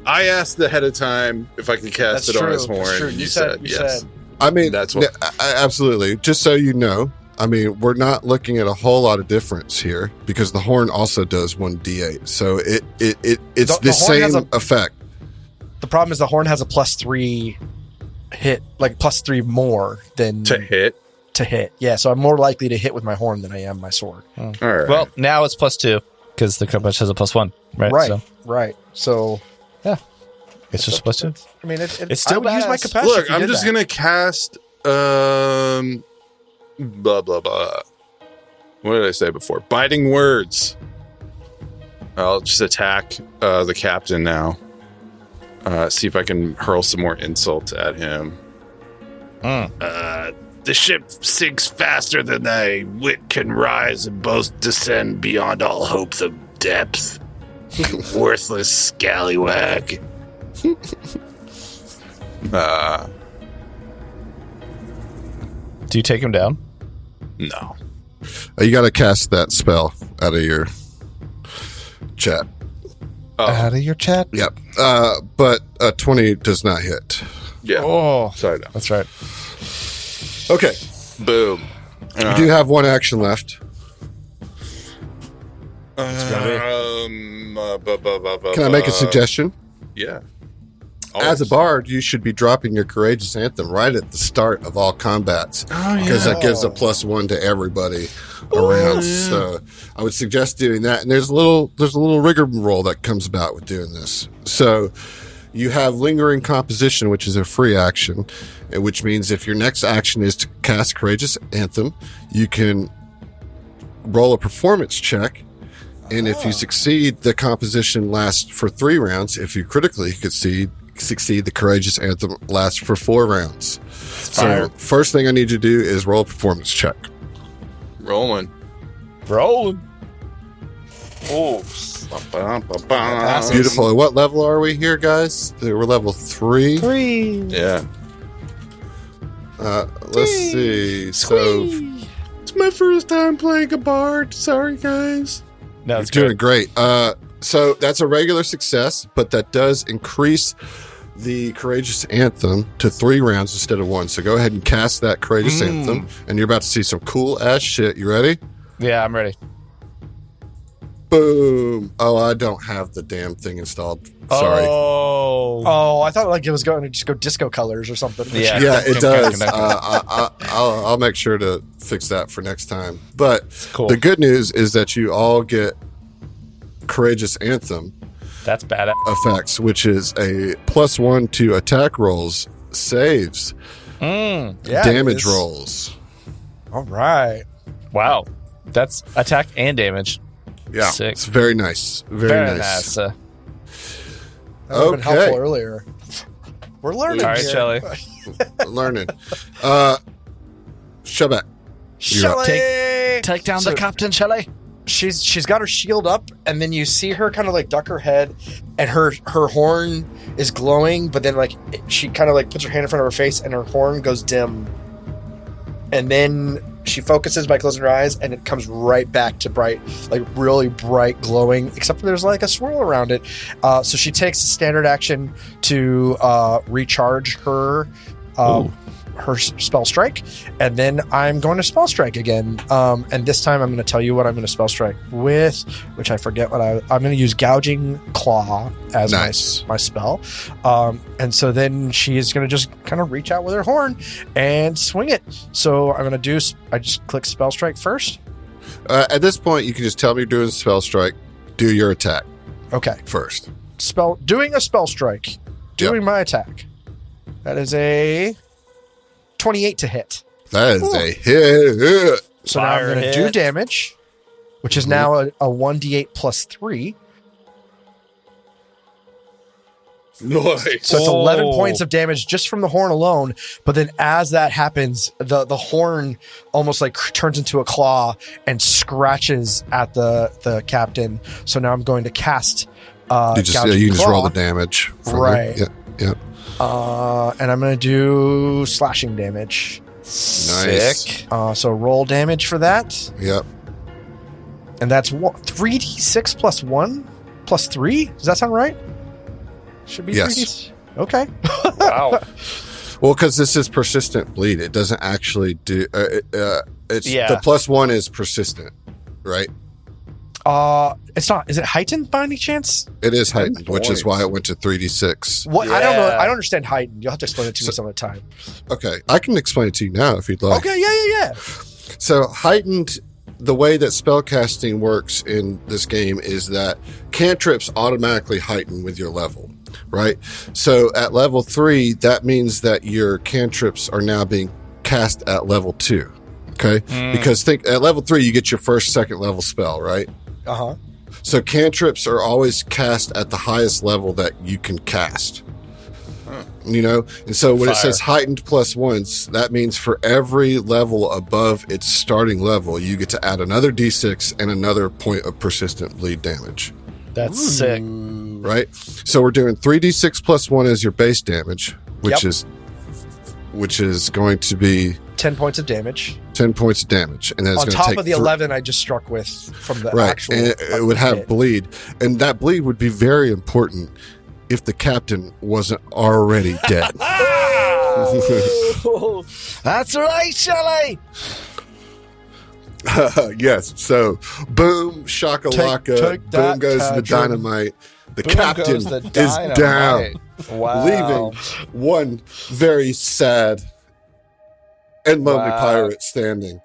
I asked ahead of time if I could cast That's it on his true. horn. That's true. And You you said- said you yes. said- I mean, That's what- absolutely. Just so you know, I mean, we're not looking at a whole lot of difference here because the horn also does 1d8, so it's The the horn has same effect. The problem is the horn has a +3 hit, like +3 more than To hit. to hit. Yeah, so I'm more likely to hit with my horn than I am my sword. All right. Well, now it's +2 because the Kopesh has a +1, right? Right. So Right. So it's just +2. I mean, It's still I would use my badass. capacity. Look, I'm just gonna cast blah blah blah. What did I say before? Biting words. I'll just attack the captain now. See if I can hurl some more insults at him. The ship sinks faster than thy wit can rise, and both descend beyond all hopes of depth. You worthless scallywag. Do you take him down? No. You got to cast that spell out of your chat. Out of your chat. Yep. But 20 does not hit. Yeah. Oh, Sorry. No. that's right. Okay. Boom. You do have one action left. Can Can I make a suggestion? Yeah. As a bard, you should be dropping your courageous anthem right at the start of all combats because that gives a +1 to everybody around. So I would suggest doing that. And there's a little rigmarole that comes about with doing this. So you have lingering composition, which is a free action, which means if your next action is to cast courageous anthem, you can roll a performance check. And if you succeed, the composition lasts for 3 rounds. If you critically succeed, the courageous anthem lasts for 4 rounds. So first thing I need you to do is roll a performance check. Rolling. Rolling. Oh. Beautiful. At what level are we here, guys? We're level 3. 3. Yeah. Let's see. So It's my first time playing a bard. Sorry, guys. No, you're it's doing good. great. So that's a regular success, but that does increase the Courageous Anthem to 3 rounds instead of 1. So go ahead and cast that Courageous Anthem, and you're about to see some cool ass shit. You ready? Yeah, I'm ready. Boom. Oh, I don't have the damn thing installed. Sorry. Oh, I thought like it was going to just go disco colors or something. Yeah. It does. I'll make sure to fix that for next time. But Cool. the good news is that you all get Courageous Anthem That's badass. effects, which is a +1 to attack rolls, saves, Yeah, damage it is. rolls. All right. Wow. That's attack and damage. Yeah, Sick. it's very nice. Very nice. That would have been Okay. helpful earlier. We're learning. All right, here. Shelly. Learning. Shabbat. Shelly! Take down So- the captain, Shelly. She's got her shield up, and then you see her kind of like duck her head, and her horn is glowing, but then like she kind of like puts her hand in front of her face, and her horn goes dim, and then she focuses by closing her eyes, and it comes right back to bright, like really bright glowing, except for there's like a swirl around it. So she takes a standard action to recharge her spell strike, and then I'm going to spell strike again, and this time I'm going to tell you what I'm going to spell strike with, which I forget what I'm going to use Gouging Claw as Nice. my spell, and so then she is going to just kind of reach out with her horn and swing it. So I'm going to I just click spell strike first. At this point, you can just tell me you're doing spell strike. Do your attack Okay, first. doing a spell strike, doing my attack. That is a 28 to hit. That is a hit. So now I'm Fire going to hit. do damage, which is now a 1d8 plus 3. Nice. So it's 11 Oh. points of damage just from the horn alone. But then as that happens, the horn almost like turns into a claw and scratches at the captain. So now I'm going to cast You just Gouging roll the Claw. damage. from Right. there. Yeah. And I'm going to do slashing damage. Nice. Sick. So roll damage for that. Yep. And that's 3d6 plus 1 plus 3. Does that sound right? Should be Yes. 3d6. Okay. Wow. Well, because this is persistent bleed, it doesn't actually do. It's Yeah. the +1 is persistent, right? It's not. Is it heightened by any chance? It is heightened, which is points. why it went to 3d6. What? I don't know. Yeah. I don't understand heightened. You'll have to explain it to me some other time. Okay, I can explain it to you now if you'd like. Okay. Yeah. So heightened, the way that spellcasting works in this game is that cantrips automatically heighten with your level, right? So at level 3, that means that your cantrips are now being cast at level 2. Okay, because think at level 3 you get your first, second level spell, right? Uh huh. So cantrips are always cast at the highest level that you can cast. You know? And so when it Fire. says heightened +1s, that means for every level above its starting level, you get to add another d6 and another point of persistent bleed damage. That's sick. Right? So we're doing 3d6 +1 as your base damage, which Yep. is going to be 10 points of damage 10 points of damage. And then it's on going to top take of the 11 I just struck with from the right, actual. and it would have hit. bleed, and that bleed would be very important if the captain wasn't already dead. That's right, Shelly. Yes. So, boom, shakalaka, Take boom that, goes the Tadrin. dynamite. The Boom captain goes the is dynamite. down, Wow. leaving one very sad and lonely Wow. pirate standing.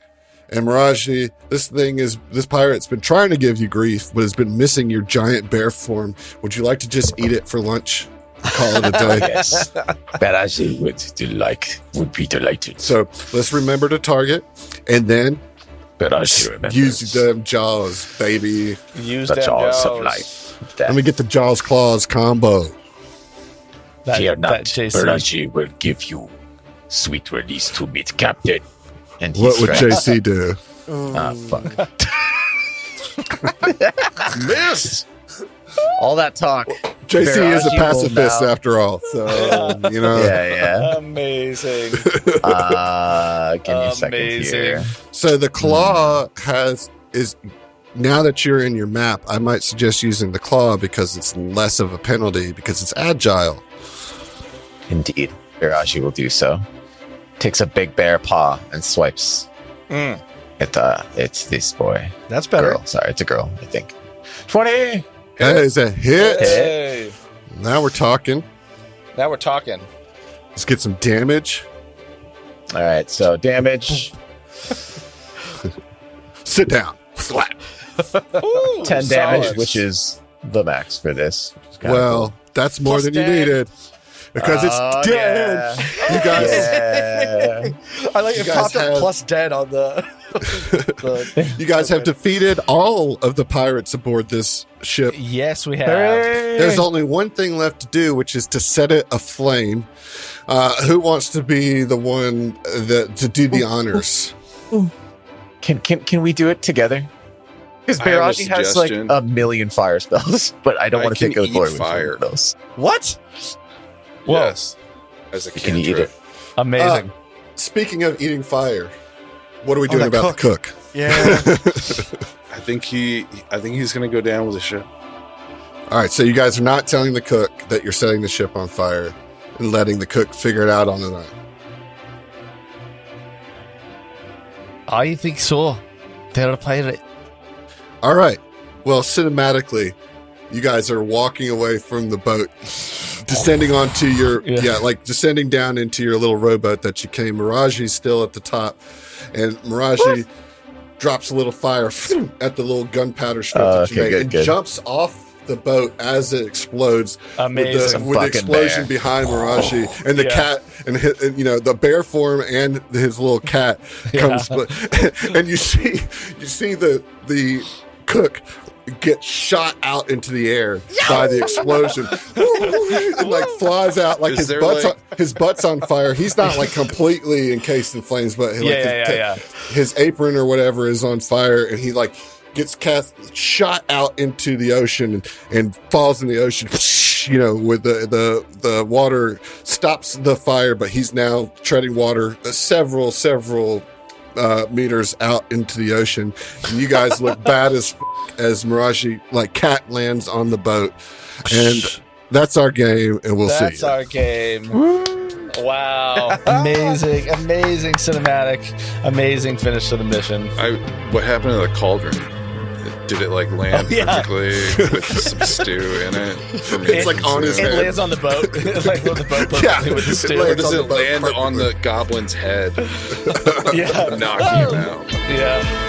And Mraji, this pirate's been trying to give you grief, but has been missing your giant bear form. Would you like to just eat it for lunch? Call it a day. Yes. Mraji would be delighted. So let's remember to target, and then Mraji remembers use them jaws, baby. Use the them jaws of jaws. life. Let me get the jaws claws combo. Fear That not, JC. Mraji will give you sweet release to meet Captain. And What his would friends. JC do? Ah, fuck. Miss. All that talk. JC is a Mraji will pacifist now- after all, so you know. Yeah. Amazing. Give me a second Amazing. here. So the claw is now that you're in your map, I might suggest using the claw because it's less of a penalty because it's agile. Indeed. Mraji will do so. Takes a big bear paw and swipes. It's this boy. That's better. Girl. Sorry, it's a girl, I think. 20! That is a hit. Hey. Now we're talking. Now we're talking. Let's get some damage. All right, so damage. Sit down. Slap. Ooh, 10 damage, solid. which is the max for this. which is kinda Well, that's more Plus than you 10. needed. Because it's dead. Yeah. You guys, I like You it guys popped up have- plus dead on the. you guys have defeated all of the pirates aboard this ship. Yes, we have. There's only one thing left to do, which is to set it aflame. Who wants to be the one to do the honors? Can we do it together? Because I have a Mraji has like suggestion. a million fire spells, but I don't I want to can take the eat glory with fire. one of those. What? Whoa. Yes. As a Can you eat cantrip. it? Amazing. Speaking of eating fire, what are we doing that about the cook? Yeah. I think he's gonna go down with the ship. All right, so you guys are not telling the cook that you're setting the ship on fire and letting the cook figure it out on their own. I think so. They're a pirate. All right. Well, cinematically, you guys are walking away from the boat, descending onto your descending down into your little rowboat that you came. Mraji's still at the top, and Mraji drops a little fire at the little gunpowder strip that you Okay, made good, and good. jumps off the boat as it explodes. Amazing. With the Fucking explosion bear. behind Mraji and the Yeah. cat and the bear form and his little cat comes and you see the cook get shot out into the air by the explosion and like flies out like Is there, like- his butt's on fire. He's not like completely encased in flames, but his apron or whatever is on fire, and he like gets shot out into the ocean and falls in the ocean. With the water stops the fire, but he's now treading water several meters out into the ocean, and you guys look bad as Mraji like cat lands on the boat, and that's our game, and we'll see. That's our game. Wow. Amazing cinematic. Amazing finish to the mission. What happened to the cauldron? Did it like land perfectly with some stew in it? For me, It's like on his It head. lands on the boat. Like on the boat perfectly with the stew. Or does on it the boat land on the goblin's head, Yeah. knocking him out? Yeah.